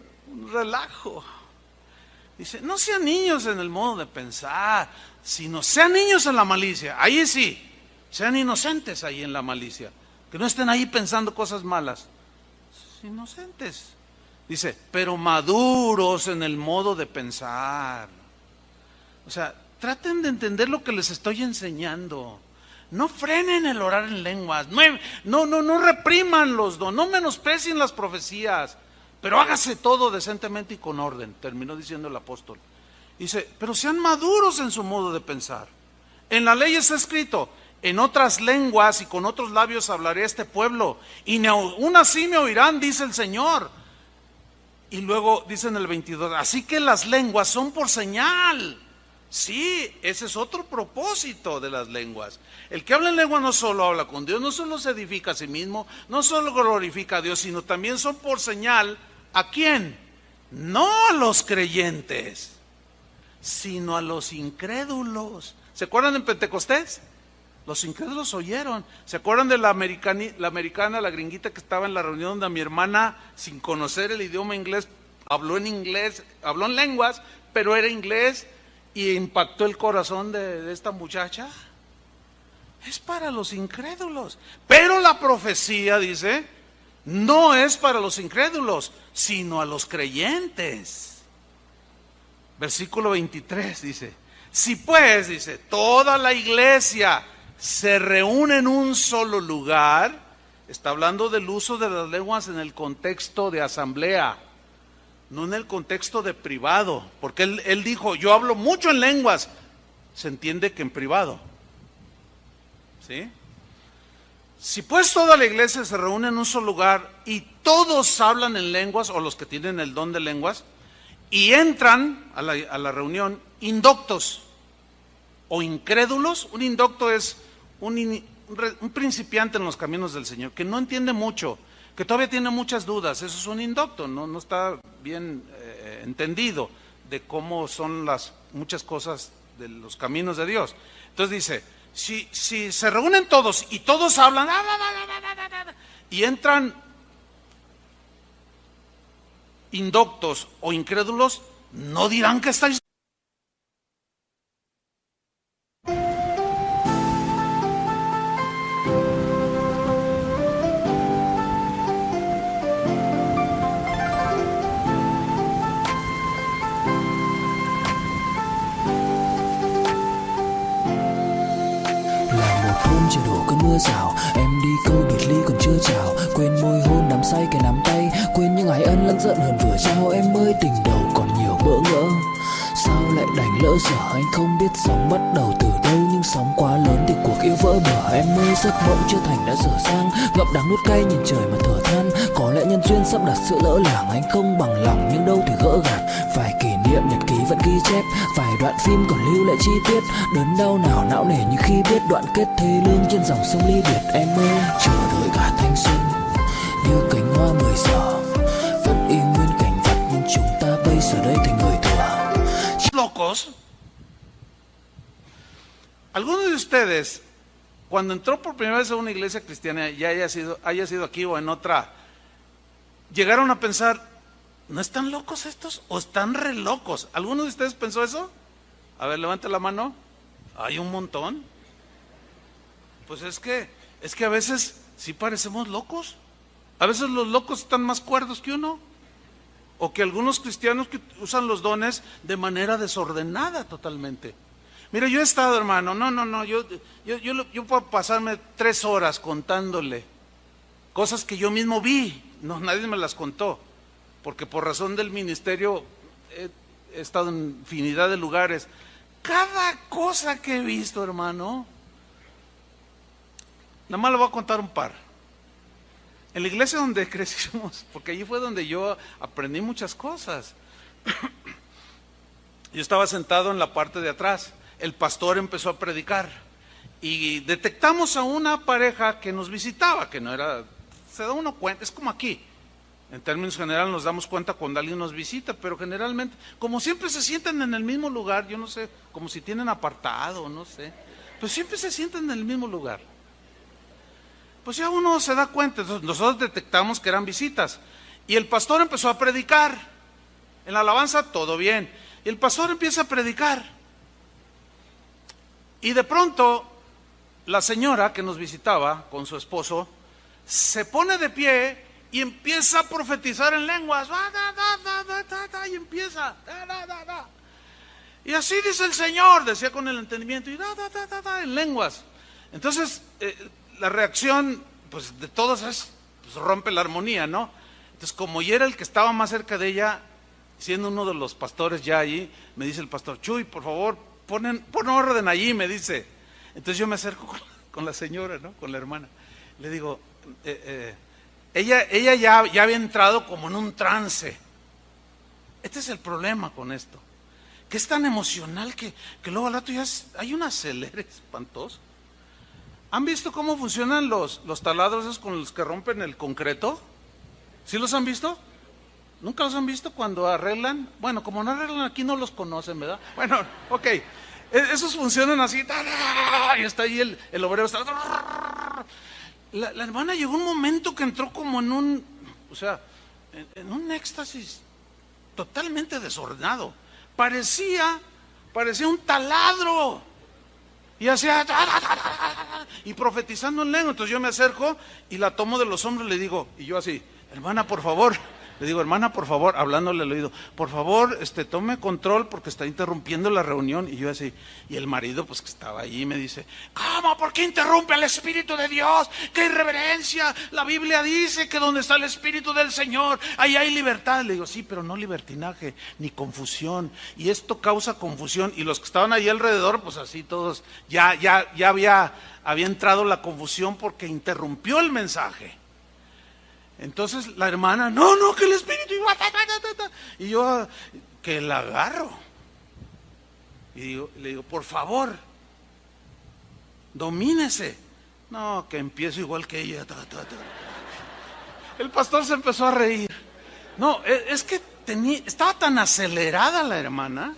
A: relajo. Dice, no sean niños en el modo de pensar, sino sean niños en la malicia. Ahí sí, sean inocentes ahí en la malicia. Que no estén ahí pensando cosas malas. Inocentes. Dice, pero maduros en el modo de pensar. O sea, traten de entender lo que les estoy enseñando. No frenen el orar en lenguas. No repriman los dones. No menosprecien las profecías. Pero hágase todo decentemente y con orden. Terminó diciendo el apóstol. Dice, pero sean maduros en su modo de pensar. En la ley está escrito, en otras lenguas y con otros labios hablaré a este pueblo, y ni aún así me oirán, dice el Señor. Y luego dice en el 22, así que las lenguas son por señal. Sí, ese es otro propósito de las lenguas. El que habla en lengua no solo habla con Dios, no solo se edifica a sí mismo, no solo glorifica a Dios, sino también son por señal. ¿A quién? No a los creyentes, sino a los incrédulos. ¿Se acuerdan en Pentecostés? Los incrédulos oyeron. ¿Se acuerdan de la americana, la gringuita que estaba en la reunión donde mi hermana, sin conocer el idioma inglés, habló en lenguas, pero era inglés y impactó el corazón de esta muchacha? Es para los incrédulos. Pero la profecía dice, no es para los incrédulos, sino a los creyentes. Versículo 23 dice, si pues, dice, toda la iglesia se reúne en un solo lugar, está hablando del uso de las lenguas en el contexto de asamblea, no en el contexto de privado, porque él dijo, yo hablo mucho en lenguas, se entiende que en privado, ¿sí? Si pues toda la iglesia se reúne en un solo lugar y todos hablan en lenguas, o los que tienen el don de lenguas, y entran a la reunión indoctos o incrédulos. Un indocto es un principiante en los caminos del Señor, que no entiende mucho, que todavía tiene muchas dudas. Eso es un indocto, no está bien entendido de cómo son las muchas cosas de los caminos de Dios. Entonces dice, si se reúnen todos y todos hablan y entran indoctos o incrédulos, no dirán que estáis.
B: Trời đổ cơn mưa rào, em đi câu biệt ly còn chưa chào, quên môi hôn nắm say cái nắm tay, quên những ái ân lẫn giận hờn vừa trao. Em ơi tình đầu còn nhiều bỡ ngỡ, sao lại đành lỡ dở. Anh không biết sóng bắt đầu từ đâu, nhưng sóng quá lớn thì cuộc yêu vỡ bờ. Em ơi giấc mộng chưa thành đã dở dang, ngậm đắng nuốt cay nhìn trời mà thở than. Có lẽ nhân duyên sắp đặt sự lỡ làng, anh không bằng lòng nhưng đâu thì gỡ gạc. Vài kỷ niệm nhật ký vẫn ghi chép, vài đoạn phim còn lưu lại chi tiết. Đớn đau nào não nề như khi biết đoạn kết thê lương trên dòng sông ly biệt. Em ơi chờ đợi cả thanh xuân như cánh hoa 10 giờ, vẫn y nguyên cảnh vật nhưng chúng ta bây giờ đây thành người thừa.
A: Locos. ¿Alguno de ustedes, cuando entró por primera vez a una iglesia cristiana, ya haya sido aquí o en otra, llegaron a pensar, ¿no están locos estos o están re locos? ¿Alguno de ustedes pensó eso? A ver, levante la mano. Hay un montón. Pues es que a veces sí parecemos locos. A veces los locos están más cuerdos que uno. O que algunos cristianos que usan los dones de manera desordenada totalmente. Mira, yo he estado, hermano, yo puedo pasarme 3 horas contándole cosas que yo mismo vi. No, nadie me las contó, porque por razón del ministerio he estado en infinidad de lugares. Cada cosa que he visto, hermano, nada más le voy a contar un par. En la iglesia donde crecimos, porque allí fue donde yo aprendí muchas cosas. Yo estaba sentado en la parte de atrás, el pastor empezó a predicar y detectamos a una pareja que nos visitaba, que no era, se da uno cuenta, es como aquí. En términos generales nos damos cuenta cuando alguien nos visita, pero generalmente, como siempre se sientan en el mismo lugar, yo no sé, como si tienen apartado, no sé, pues siempre se sientan en el mismo lugar. Pues ya uno se da cuenta, nosotros detectamos que eran visitas. Y el pastor empezó a predicar. En la alabanza todo bien. Y el pastor empieza a predicar. Y de pronto, la señora que nos visitaba con su esposo, se pone de pie y empieza a profetizar en lenguas. Y empieza. Y así dice el Señor, decía con el entendimiento, y en lenguas. Entonces, la reacción, pues de todos es, pues, rompe la armonía, ¿no? Entonces, como yo era el que estaba más cerca de ella, siendo uno de los pastores ya allí, me dice el pastor: Chuy, por favor, pon orden allí, me dice. Entonces yo me acerco con la señora, ¿no? Con la hermana. Le digo, ella ya había entrado como en un trance. Este es el problema con esto, que es tan emocional que luego al rato ya hay un acelere espantoso. ¿Han visto cómo funcionan los taladros esos con los que rompen el concreto? ¿Sí los han visto? ¿Nunca los han visto cuando arreglan? Bueno, como no arreglan aquí, no los conocen, ¿verdad? Bueno, ok. Esos funcionan así. Y está ahí el obrero. La hermana llegó un momento que entró como en un éxtasis totalmente desordenado. Parecía un taladro. Y hacía y profetizando en lengua. Entonces yo me acerco y la tomo de los hombros y le digo, y yo así: hermana, por favor. Le digo: hermana, por favor, hablándole al oído, por favor, tome control porque está interrumpiendo la reunión. Y yo así, y el marido, pues que estaba allí, me dice: ¿cómo? ¿Por qué interrumpe al Espíritu de Dios? ¡Qué irreverencia! La Biblia dice que donde está el Espíritu del Señor, ahí hay libertad. Le digo: sí, pero no libertinaje, ni confusión. Y esto causa confusión. Y los que estaban ahí alrededor, pues así todos, ya había entrado la confusión porque interrumpió el mensaje. Entonces la hermana: no, que el Espíritu. Y yo, que la agarro. Y le digo: por favor, domínese. No, que empiezo igual que ella. El pastor se empezó a reír. No, es que estaba tan acelerada la hermana.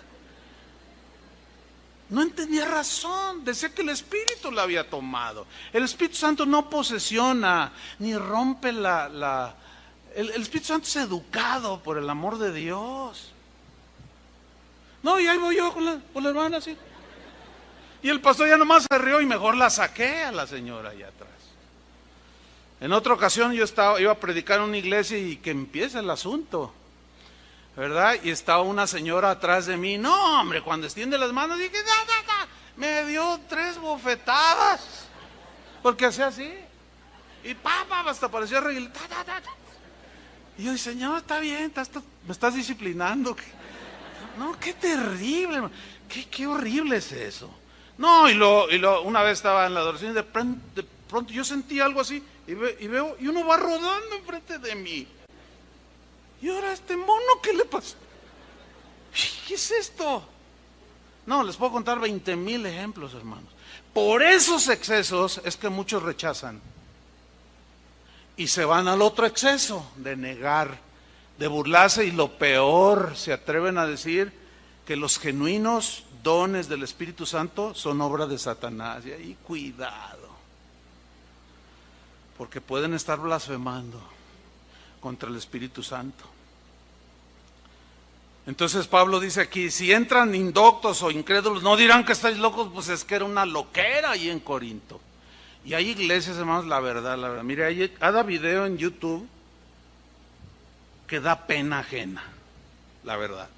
A: No entendía razón, decía que el Espíritu la había tomado. El Espíritu Santo no posesiona, ni rompe el Espíritu Santo es educado por el amor de Dios. No, y ahí voy yo con la hermana así. Y el pastor ya nomás se rió y mejor la saqué a la señora allá atrás. En otra ocasión yo iba a predicar en una iglesia y que empieza el asunto, ¿verdad? Y estaba una señora atrás de mí. No, hombre, cuando extiende las manos dije: me dio 3 bofetadas, porque hacía así. Y hasta parecía reír. Y yo dije: señor, está bien, me estás disciplinando. No, qué terrible, qué horrible es eso. No, y una vez estaba en la adoración y de pronto yo sentí algo así y veo, y uno va rodando enfrente de mí. Y ahora este mono, ¿qué le pasa? ¿Qué es esto? No, les puedo contar 20,000 ejemplos, hermanos. Por esos excesos es que muchos rechazan. Y se van al otro exceso de negar, de burlarse, y lo peor, se atreven a decir que los genuinos dones del Espíritu Santo son obra de Satanás. Y ahí cuidado, porque pueden estar blasfemando contra el Espíritu Santo. Entonces Pablo dice aquí: si entran indoctos o incrédulos, no dirán que estáis locos, pues es que era una loquera ahí en Corinto. Y hay iglesias, hermanos, la verdad. Mire, hay cada video en YouTube que da pena ajena, la verdad.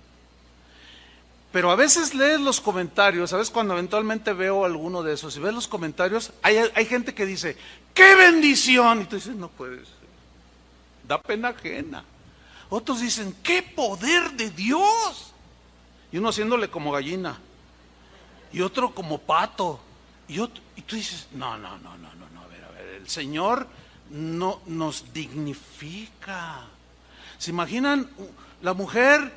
A: Pero a veces lees los comentarios, ¿sabes? Cuando eventualmente veo alguno de esos y ves los comentarios, hay gente que dice: ¡qué bendición! Y tú dices: no puede ser, da pena ajena. Otros dicen: ¡qué poder de Dios! Y uno haciéndole como gallina, y otro como pato, y tú dices: no, a ver, el Señor no nos dignifica. ¿Se imaginan? La mujer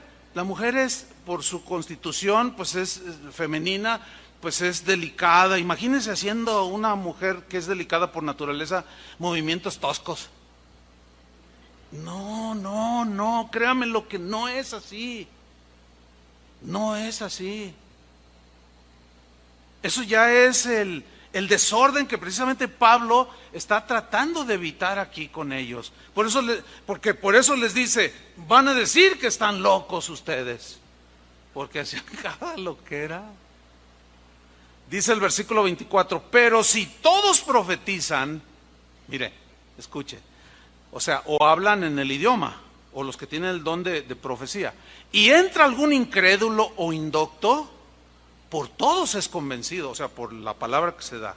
A: es, por su constitución, pues es femenina, pues es delicada. Imagínense haciendo una mujer que es delicada por naturaleza movimientos toscos. No, créame lo que no es así. No es así. Eso ya es el desorden que precisamente Pablo está tratando de evitar aquí con ellos. Porque por eso les dice: van a decir que están locos ustedes, porque hacían cada loquera. Dice el versículo 24: pero si todos profetizan, mire, escuche, o sea, o hablan en el idioma, o los que tienen el don de profecía, y entra algún incrédulo o indocto, por todos es convencido, o sea, por la palabra que se da.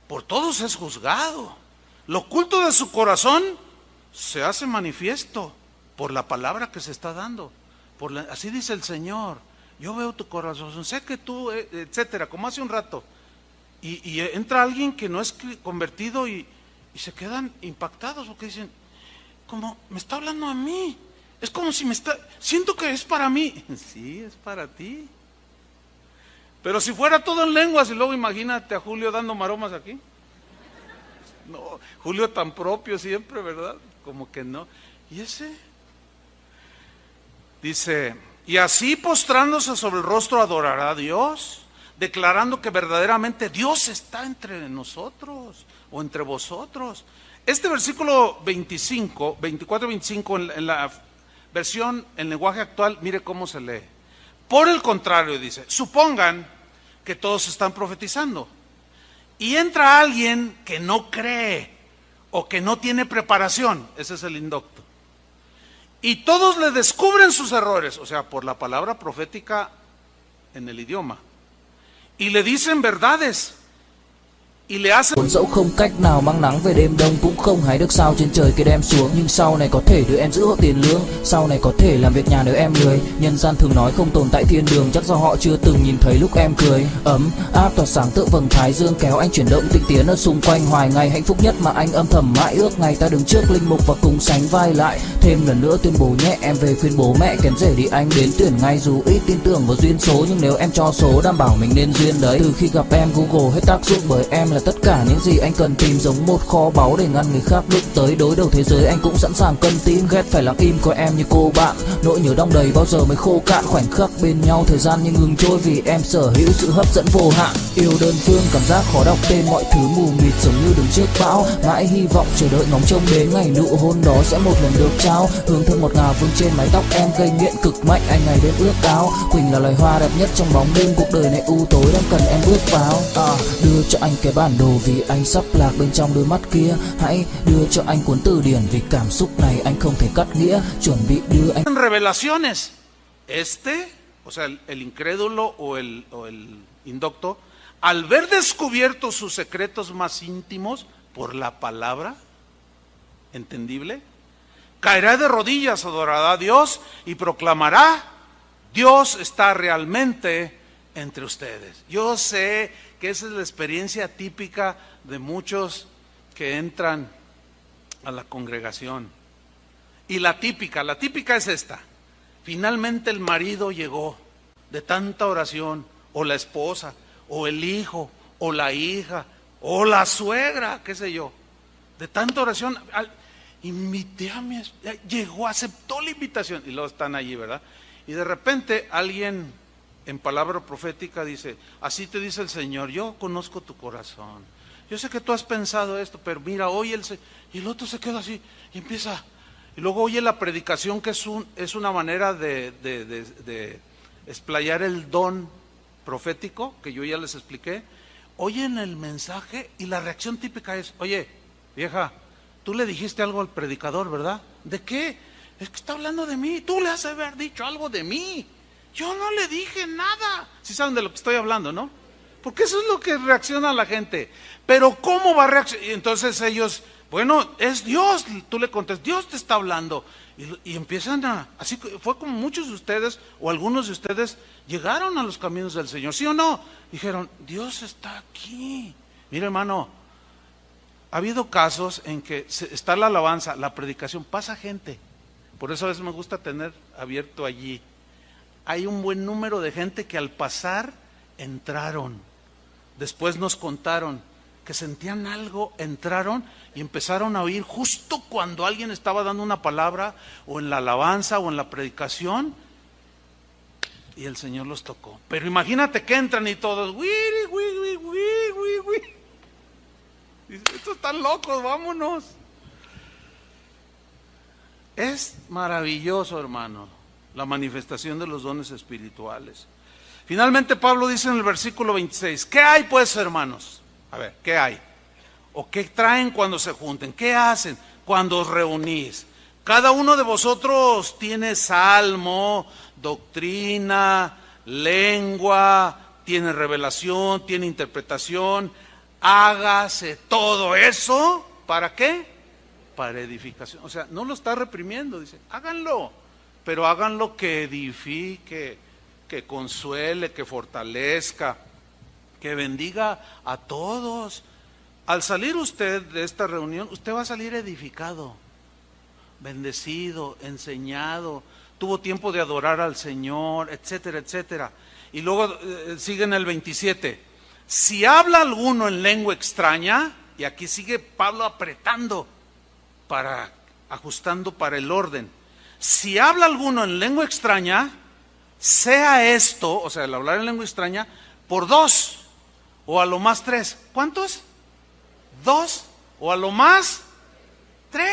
A: Por todos es juzgado. Lo oculto de su corazón se hace manifiesto por la palabra que se está dando. así dice el Señor, yo veo tu corazón, sé que tú, etcétera, como hace un rato. Y entra alguien que no es convertido y se quedan impactados porque dicen, como me está hablando a mí, es como si siento que es para mí. Sí, es para ti. Pero si fuera todo en lenguas y luego imagínate a Julio dando maromas aquí. No, Julio tan propio siempre, ¿verdad? Como que no. Y ese dice, y así postrándose sobre el rostro adorará a Dios, declarando que verdaderamente Dios está entre nosotros o entre vosotros. Este versículo 25, 24-25 en la versión, en lenguaje actual, mire cómo se lee. Por el contrario, dice, supongan que todos están profetizando y entra alguien que no cree o que no tiene preparación, ese es el indocto, y todos le descubren sus errores, o sea, por la palabra profética en el idioma, y le dicen verdades y le hacen.
B: Dẫu không cách nào mang nắng về đêm đông, cũng không hái được sao trên trời kia đem xuống, nhưng sau này có thể đưa em giữ hộ tiền lương, sau này có thể làm việc nhà nếu em lười. Nhân gian thường nói không tồn tại thiên đường, chắc do họ chưa từng nhìn thấy lúc em cười. Ấm áp tỏa sáng tựa vầng thái dương, kéo anh chuyển động tinh tiến ở xung quanh, hoài ngày hạnh phúc nhất mà anh âm thầm mãi ước, ngày ta đứng trước linh mục và cùng sánh vai lại. Thêm lần nữa tuyên bố nhẹ, em về khuyên bố mẹ kén rể đi anh đến tuyển ngay, dù ít tin tưởng vào duyên số, nhưng nếu em cho số đảm bảo mình nên duyên đấy. Từ khi gặp em Google hết tác dụng, bởi em là tất cả những gì anh cần tìm, giống một kho báu để ngăn người khác bước tới. Đối đầu thế giới anh cũng sẵn sàng cân tín, ghét phải lặng im coi em như cô bạn, nỗi nhớ đong đầy bao giờ mới khô cạn. Khoảnh khắc bên nhau thời gian như ngừng trôi, vì em sở hữu sự hấp dẫn vô hạn. Yêu đơn phương cảm giác khó đọc tên, mọi thứ mù mịt giống như đứng trước bão, mãi hy vọng chờ đợi ngóng trông đến ngày nụ hôn đó sẽ một lần được trao. Hương thơm ngọt ngào vương trên mái tóc em, gây nghiện cực mạnh anh ngày đêm ước ao. Quỳnh là loài hoa đẹp nhất trong bóng đêm, cuộc đời này u tối đang cần em bước vào. Đưa cho anh cái bản đồ vì anh sắp lạc bên trong đôi mắt kia, hãy đưa cho anh cuốn từ điển vì cảm xúc này anh không thể cắt nghĩa, chuẩn bị đưa anh.
A: Revelaciones. O sea, el incrédulo o el indocto, al ver descubiertos sus secretos más íntimos por la palabra, entendible, caerá de rodillas, adorará a Dios y proclamará, Dios está realmente entre ustedes. Yo sé que esa es la experiencia típica de muchos que entran a la congregación. Y la típica es esta. Finalmente el marido llegó de tanta oración, o la esposa, o el hijo, o la hija, o la suegra, qué sé yo, de tanta oración. Invité a mi esposa, llegó, aceptó la invitación, y luego están allí, ¿verdad? Y de repente alguien en palabra profética dice, así te dice el Señor, yo conozco tu corazón, yo sé que tú has pensado esto, pero mira, oye y el otro se queda así, y empieza, y luego oye la predicación, que es una manera de explayar el don profético, que yo ya les expliqué. Oyen el mensaje y la reacción típica es, oye, vieja, tú le dijiste algo al predicador, ¿verdad? ¿De qué? Es que está hablando de mí, tú le has de haber dicho algo de mí. Yo no le dije nada. ¿Sí saben de lo que estoy hablando, no? Porque eso es lo que reacciona la gente. Pero ¿cómo va a reaccionar? Entonces ellos, bueno, es Dios. Tú le contestas, Dios te está hablando. Y empiezan así fue como muchos de ustedes o algunos de ustedes llegaron a los caminos del Señor, ¿sí o no? Dijeron, Dios está aquí. Mira, hermano, ha habido casos en que está la alabanza, la predicación, pasa gente. Por eso a veces me gusta tener abierto allí. Hay un buen número de gente que al pasar entraron. Después nos contaron que sentían algo, entraron y empezaron a oír justo cuando alguien estaba dando una palabra, o en la alabanza o en la predicación, y el Señor los tocó. Pero imagínate que entran y todos, estos están locos, vámonos. Es maravilloso, hermano, la manifestación de los dones espirituales. Finalmente Pablo dice en el versículo 26, ¿qué hay pues, hermanos? A ver, ¿qué hay? ¿O qué traen cuando se junten? ¿Qué hacen cuando os reunís? Cada uno de vosotros tiene salmo, doctrina, lengua, tiene revelación, tiene interpretación. Hágase todo eso, ¿para qué? Para edificación. O sea, no lo está reprimiendo, dice, háganlo. pero háganlo que edifique, que consuele, que fortalezca, que bendiga a todos. Al salir usted de esta reunión, usted va a salir edificado, bendecido, enseñado, tuvo tiempo de adorar al Señor, etcétera, etcétera. Y luego sigue en el 27. Si habla alguno en lengua extraña, y aquí sigue Pablo apretando, ajustando para el orden. Si habla alguno en lengua extraña, sea esto, o sea, el hablar en lengua extraña, por 2, o a lo más 3. ¿Cuántos? 2, o a lo más 3.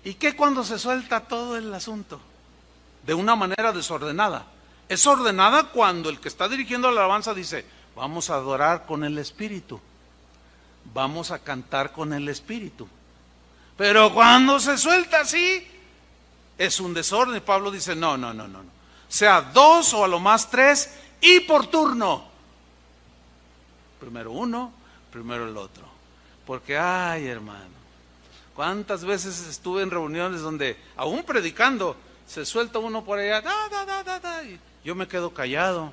A: ¿Y qué cuando se suelta todo el asunto? De una manera desordenada. Es ordenada cuando el que está dirigiendo la alabanza dice, vamos a adorar con el Espíritu, vamos a cantar con el Espíritu. Pero cuando se suelta así, es un desorden. Y Pablo dice, no. Sea 2 o a lo más 3 y por turno. Primero uno, primero el otro. Porque, ay hermano, cuántas veces estuve en reuniones donde, aún predicando, se suelta uno por allá, y yo me quedo callado.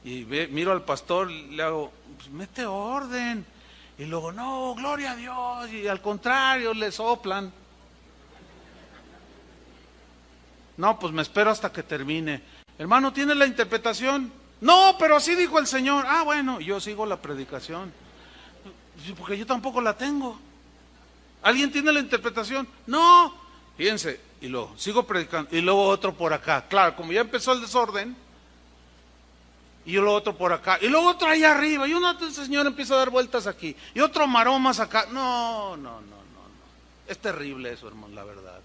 A: Y miro al pastor, le hago, pues mete orden. Y luego, no, gloria a Dios. Y al contrario, le soplan. No, pues me espero hasta que termine. Hermano, ¿tiene la interpretación? No, pero así dijo el Señor. Ah, bueno, yo sigo la predicación. Porque yo tampoco la tengo. ¿Alguien tiene la interpretación? No. Fíjense, y luego sigo predicando. Y luego otro por acá. Claro, como ya empezó el desorden. Y luego otro por acá. Y luego otro allá arriba. Y uno, ese señor empieza a dar vueltas aquí. Y otro maromas acá. No. Es terrible eso, hermano, la verdad.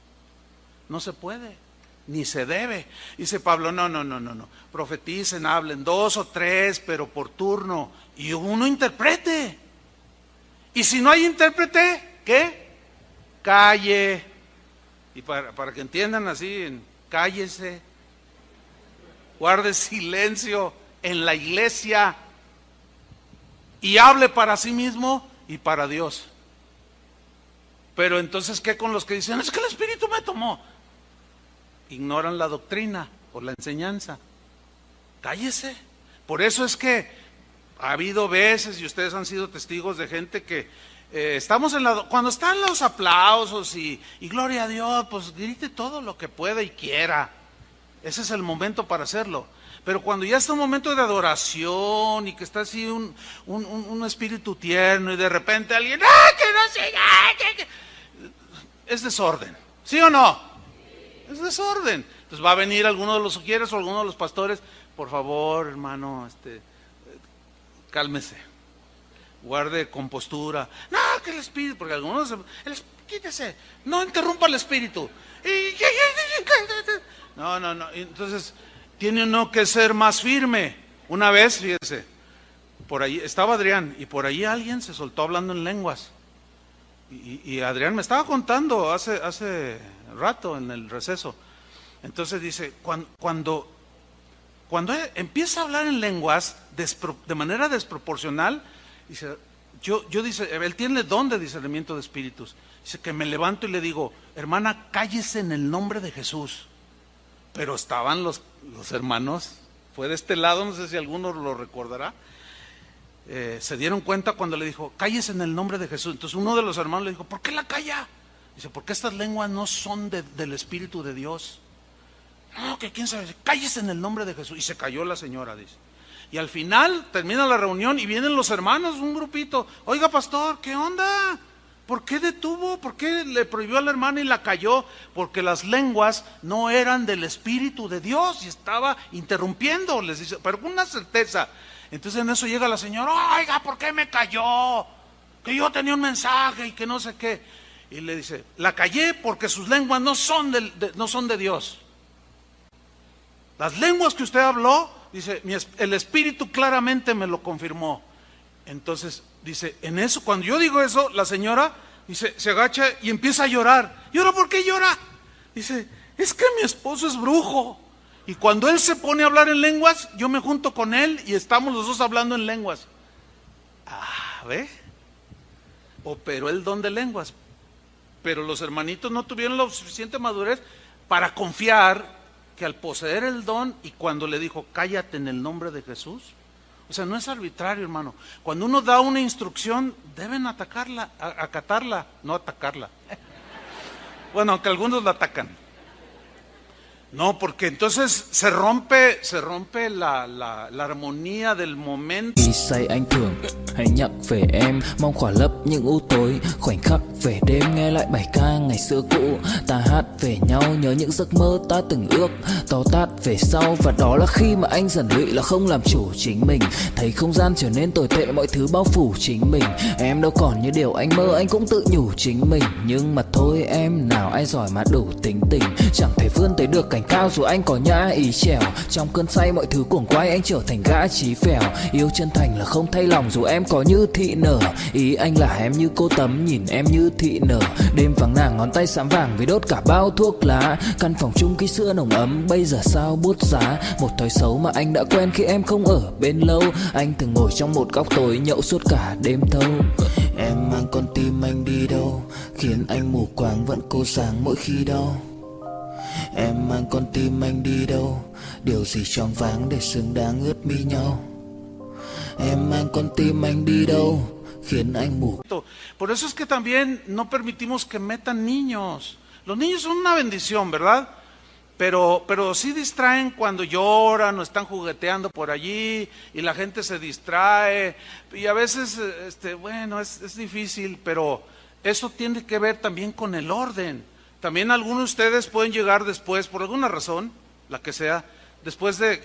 A: No se puede. Ni se debe. Dice Pablo, no. Profeticen, hablen 2 o 3, pero por turno. Y uno interprete. Y si no hay intérprete, ¿qué? Calle. Y para que entiendan así, cállese. Guarde silencio en la iglesia. Y hable para sí mismo y para Dios. Pero entonces, ¿qué con los que dicen? Es que el Espíritu me tomó. Ignoran la doctrina o la enseñanza. Cállese. Por eso es que ha habido veces, y ustedes han sido testigos de gente que estamos cuando están los aplausos y gloria a Dios, pues grite todo lo que pueda y quiera. Ese es el momento para hacerlo. Pero cuando ya está un momento de adoración y que está así un espíritu tierno y de repente alguien, ¡ah, que no siga! Es desorden. ¿Sí o no? Es desorden. Entonces va a venir alguno de los sugieres o alguno de los pastores, por favor, hermano, cálmese, guarde compostura. No, que el espíritu, porque algunos, quítese, no interrumpa el espíritu. No. Entonces tiene uno que ser más firme. Una vez, fíjese, por ahí estaba Adrián y por ahí alguien se soltó hablando en lenguas. Y Adrián me estaba contando hace rato en el receso. Entonces dice, cuando empieza a hablar en lenguas de manera desproporcional, dice, yo dice, él tiene don de discernimiento de espíritus. Dice que me levanto y le digo, hermana, cállese en el nombre de Jesús. Pero estaban los hermanos, fue de este lado, no sé si alguno lo recordará. Se dieron cuenta cuando le dijo, cállese en el nombre de Jesús. Entonces uno de los hermanos le dijo, ¿por qué la calla? Dice, porque estas lenguas no son del Espíritu de Dios. No, que quién sabe, cállese en el nombre de Jesús. Y se cayó la señora, dice. Y al final termina la reunión y vienen los hermanos, un grupito. Oiga, pastor, ¿qué onda? ¿Por qué detuvo? ¿Por qué le prohibió a la hermana y la cayó? Porque las lenguas no eran del Espíritu de Dios y estaba interrumpiendo, les dice, pero con una certeza. Entonces en eso llega la señora, oiga, ¿por qué me cayó? Que yo tenía un mensaje y que no sé qué. Y le dice, la callé porque sus lenguas no son de Dios. Las lenguas que usted habló, dice, el Espíritu claramente me lo confirmó. Entonces, dice, en eso, cuando yo digo eso, la señora, dice, se agacha y empieza a llorar. ¿Y ahora por qué llora? Dice, es que mi esposo es brujo. Y cuando él se pone a hablar en lenguas, yo me junto con él y estamos los dos hablando en lenguas. ¿Ve? Operó el don de lenguas. Pero los hermanitos no tuvieron la suficiente madurez para confiar que al poseer el don, y cuando le dijo, cállate en el nombre de Jesús, o sea, no es arbitrario, hermano. Cuando uno da una instrucción, deben atacarla, acatarla, no atacarla. Bueno, aunque algunos la atacan. No, porque entonces se rompe la armonía del momento.
B: Khi say anh thường hay nhắc về em, mong khỏa lấp những u tối, khoảnh khắc về đêm nghe lại bài ca ngày xưa cũ. Ta hát về nhau nhớ những giấc mơ ta từng ước, to tát về sau, và đó là khi mà anh dần lụy là không làm chủ chính mình. Thấy không gian trở nên tồi tệ, mọi thứ bao phủ chính mình. Em đâu còn như điều anh mơ, anh cũng tự nhủ chính mình. Nhưng mà thôi em, nào ai giỏi mà đủ tính tình, chẳng thể vươn tới được cảnh cao dù anh có nhã ý trèo. Trong cơn say mọi thứ cuồng quay, anh trở thành gã chí phèo. Yêu chân thành là không thay lòng dù em có như thị nở. Ý anh là em như cô tấm, nhìn em như thị nở. Đêm vắng nàng ngón tay xám vàng vì đốt cả bao thuốc lá. Căn phòng chung ký sữa nồng ấm, bây giờ sao bút giá. Một thói xấu mà anh đã quen khi em không ở bên lâu. Anh thường ngồi trong một góc tối nhậu suốt cả đêm thâu. Em mang con tim anh đi đâu, khiến anh mù quáng vẫn cố sáng mỗi khi đau. Em mang con tim anh đi đâu, điều gì choáng váng để xứng đáng ướt mi nhau. Em mang con tim anh đi đâu, khiến anh mù.
A: Por eso es que también no permitimos que metan niños. Los niños son una bendición, ¿verdad? Pero sí distraen cuando lloran o están jugueteando por allí y la gente se distrae. Y a veces, bueno, es difícil, pero eso tiene que ver también con el orden. También algunos de ustedes pueden llegar después, por alguna razón, la que sea, después de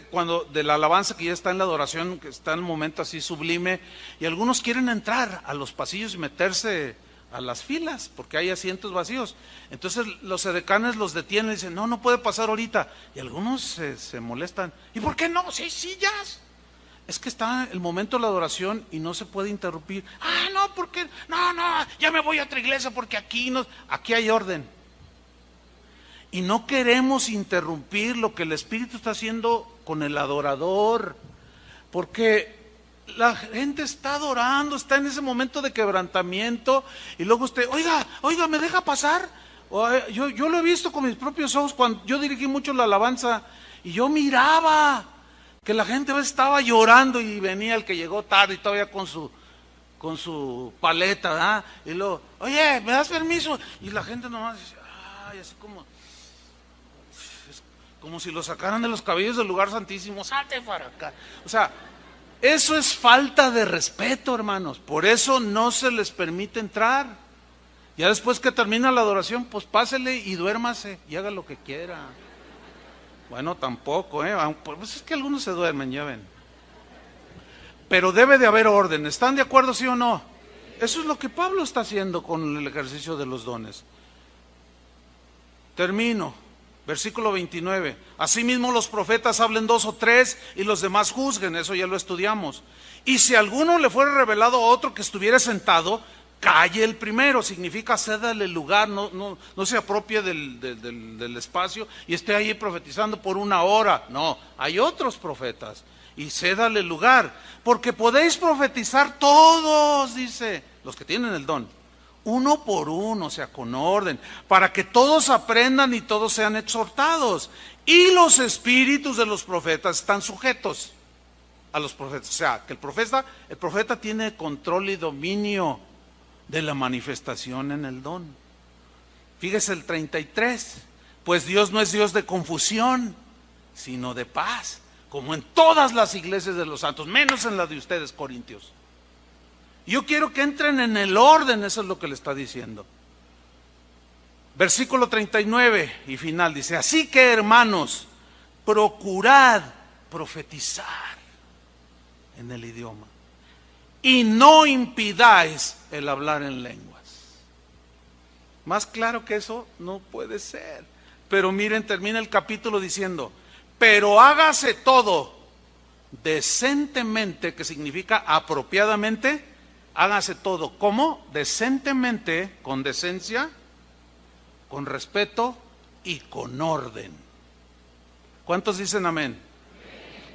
A: la alabanza que ya está en la adoración, que está en el momento así sublime, y algunos quieren entrar a los pasillos y meterse a las filas, porque hay asientos vacíos. Entonces los edecanes los detienen y dicen, no puede pasar ahorita. Y algunos se molestan. ¿Y por qué no? Sí, sillas. Es que está el momento de la adoración y no se puede interrumpir. No, porque no, ya me voy a otra iglesia porque aquí hay orden. Y no queremos interrumpir lo que el Espíritu está haciendo con el adorador, porque la gente está adorando, está en ese momento de quebrantamiento, y luego usted, oiga, ¿me deja pasar? Yo lo he visto con mis propios ojos cuando yo dirigí mucho la alabanza, y yo miraba que la gente estaba llorando y venía el que llegó tarde y todavía con su paleta, ¿verdad? Y luego, oye, ¿me das permiso? Y la gente nomás dice, así como si lo sacaran de los cabellos del lugar santísimo, salte para acá. O sea, eso es falta de respeto, hermanos. Por eso no se les permite entrar. Ya después que termina la adoración, pues pásele y duérmase y haga lo que quiera. Bueno, tampoco, pues es que algunos se duermen, ya ven. Pero debe de haber orden. ¿Están de acuerdo, sí o no? Eso es lo que Pablo está haciendo con el ejercicio de los dones. Termino. Versículo 29. Asimismo los profetas hablen 2 o 3 y los demás juzguen. Eso ya lo estudiamos. Y si alguno le fuera revelado a otro que estuviera sentado, calle el primero. Significa cédale lugar, no se apropie del espacio y esté ahí profetizando por 1 hora. No, hay otros profetas y cédale lugar. Porque podéis profetizar todos, dice, los que tienen el don, uno por uno, o sea, con orden, para que todos aprendan y todos sean exhortados. Y los espíritus de los profetas están sujetos a los profetas. O sea, que el profeta tiene control y dominio de la manifestación en el don. Fíjese el 33. Pues Dios no es Dios de confusión, sino de paz, como en todas las iglesias de los santos, menos en la de ustedes, Corintios. Yo quiero que entren en el orden, eso es lo que le está diciendo. Versículo 39 y final dice, así que hermanos, procurad profetizar en el idioma y no impidáis el hablar en lenguas. Más claro que eso no puede ser. Pero miren, termina el capítulo diciendo, pero hágase todo decentemente, que significa apropiadamente. Hágase todo, ¿cómo? Decentemente, con decencia, con respeto y con orden. ¿Cuántos dicen amén?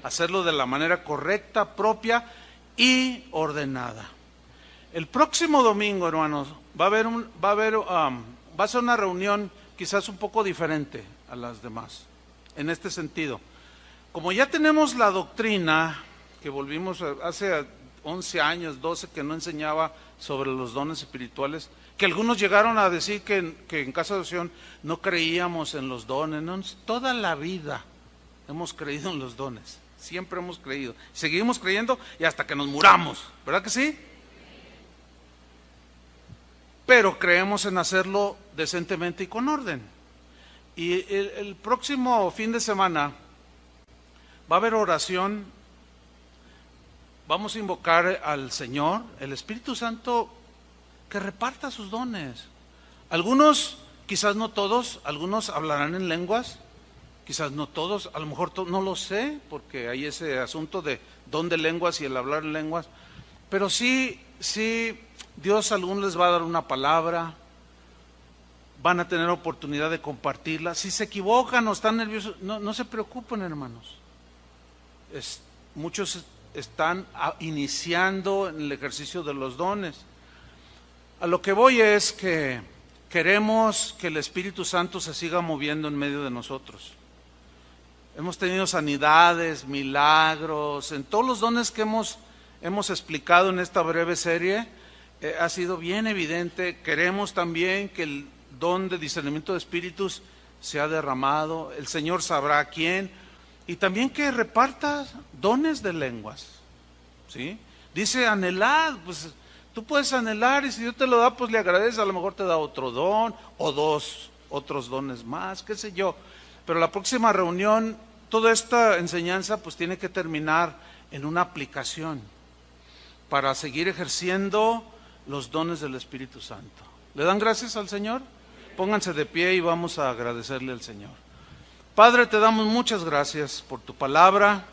A: Hacerlo de la manera correcta, propia y ordenada. El próximo domingo, hermanos, va a ser una reunión quizás un poco diferente. a las demás. En este sentido, como ya tenemos la doctrina, que volvimos hace 11 años, 12, que no enseñaba sobre los dones espirituales, que algunos llegaron a decir que en Casa de Oración no creíamos en los dones. No, toda la vida hemos creído en los dones, siempre hemos creído, seguimos creyendo y hasta que nos muramos, ¿verdad que sí? Pero creemos en hacerlo decentemente y con orden. Y el próximo fin de semana va a haber oración, vamos a invocar al Señor, el Espíritu Santo, que reparta sus dones. Algunos, quizás no todos, algunos hablarán en lenguas, quizás no todos, a lo mejor no lo sé, porque hay ese asunto de don de lenguas y el hablar en lenguas, pero sí, Dios a algunos les va a dar una palabra, van a tener oportunidad de compartirla. Si se equivocan o están nerviosos, no se preocupen, hermanos. Muchos están iniciando en el ejercicio de los dones. A lo que voy es que queremos que el Espíritu Santo se siga moviendo en medio de nosotros. Hemos tenido sanidades, milagros, en todos los dones que hemos explicado en esta breve serie, ha sido bien evidente. Queremos también que el don de discernimiento de espíritus sea derramado, el Señor sabrá a quién, y también que reparta dones de lenguas, ¿sí? Dice anhelad, pues tú puedes anhelar y si Dios te lo da, pues le agradeces, a lo mejor te da otro don o otros dones más, qué sé yo. Pero la próxima reunión, toda esta enseñanza pues tiene que terminar en una aplicación para seguir ejerciendo los dones del Espíritu Santo. ¿Le dan gracias al Señor? Pónganse de pie y vamos a agradecerle al Señor. Padre, te damos muchas gracias por tu palabra,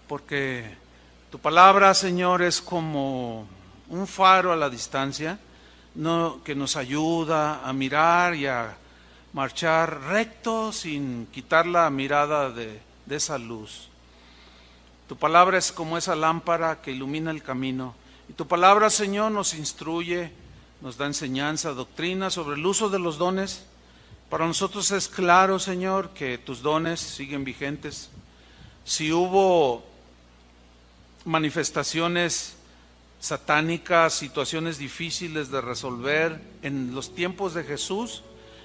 A: porque tu palabra, Señor, es como un faro a la distancia, que nos ayuda a mirar y a marchar recto sin quitar la mirada de esa luz. Tu palabra es como esa lámpara que ilumina el camino. Y tu palabra, Señor, nos instruye, nos da enseñanza, doctrina sobre el uso de los dones. Para nosotros es claro, Señor, que tus dones siguen vigentes. Si hubo manifestaciones satánicas, situaciones difíciles de resolver en los tiempos de Jesús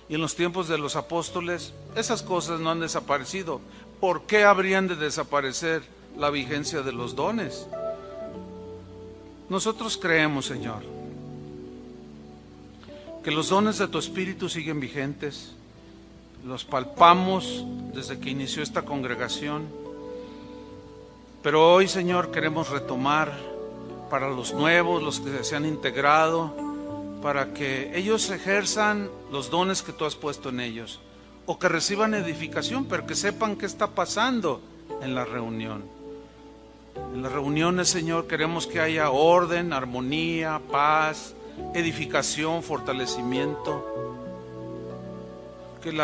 A: y en los tiempos de los apóstoles, esas cosas no han desaparecido. ¿Por qué habrían de desaparecer la vigencia de los dones? Nosotros creemos, Señor, que los dones de tu Espíritu siguen vigentes. Los palpamos desde que inició esta congregación. Pero hoy, Señor, queremos retomar para los nuevos, los que se han integrado, para que ellos ejerzan los dones que tú has puesto en ellos, o que reciban edificación, pero que sepan qué está pasando en la reunión. En las reuniones, Señor, queremos que haya orden, armonía, paz, edificación, fortalecimiento. Que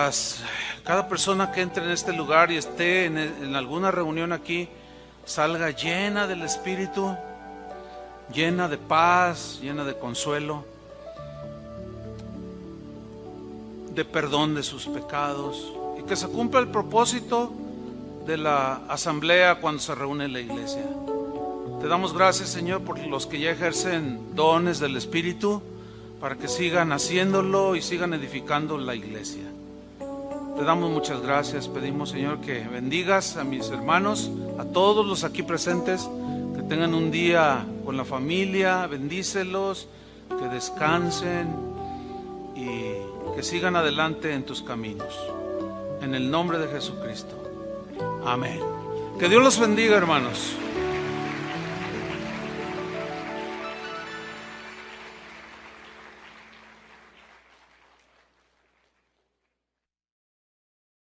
A: cada persona que entre en este lugar y esté en alguna reunión aquí, salga llena del Espíritu, llena de paz, llena de consuelo, de perdón de sus pecados, y que se cumpla el propósito de la asamblea cuando se reúne la iglesia. Te damos gracias, Señor, por los que ya ejercen dones del Espíritu, para que sigan haciéndolo y sigan edificando la iglesia. Te damos muchas gracias. Pedimos, Señor, que bendigas a mis hermanos, a todos los aquí presentes, que tengan un día con la familia, bendícelos, que descansen y que sigan adelante en tus caminos. En el nombre de Jesucristo. Amén. Que Dios los bendiga, hermanos.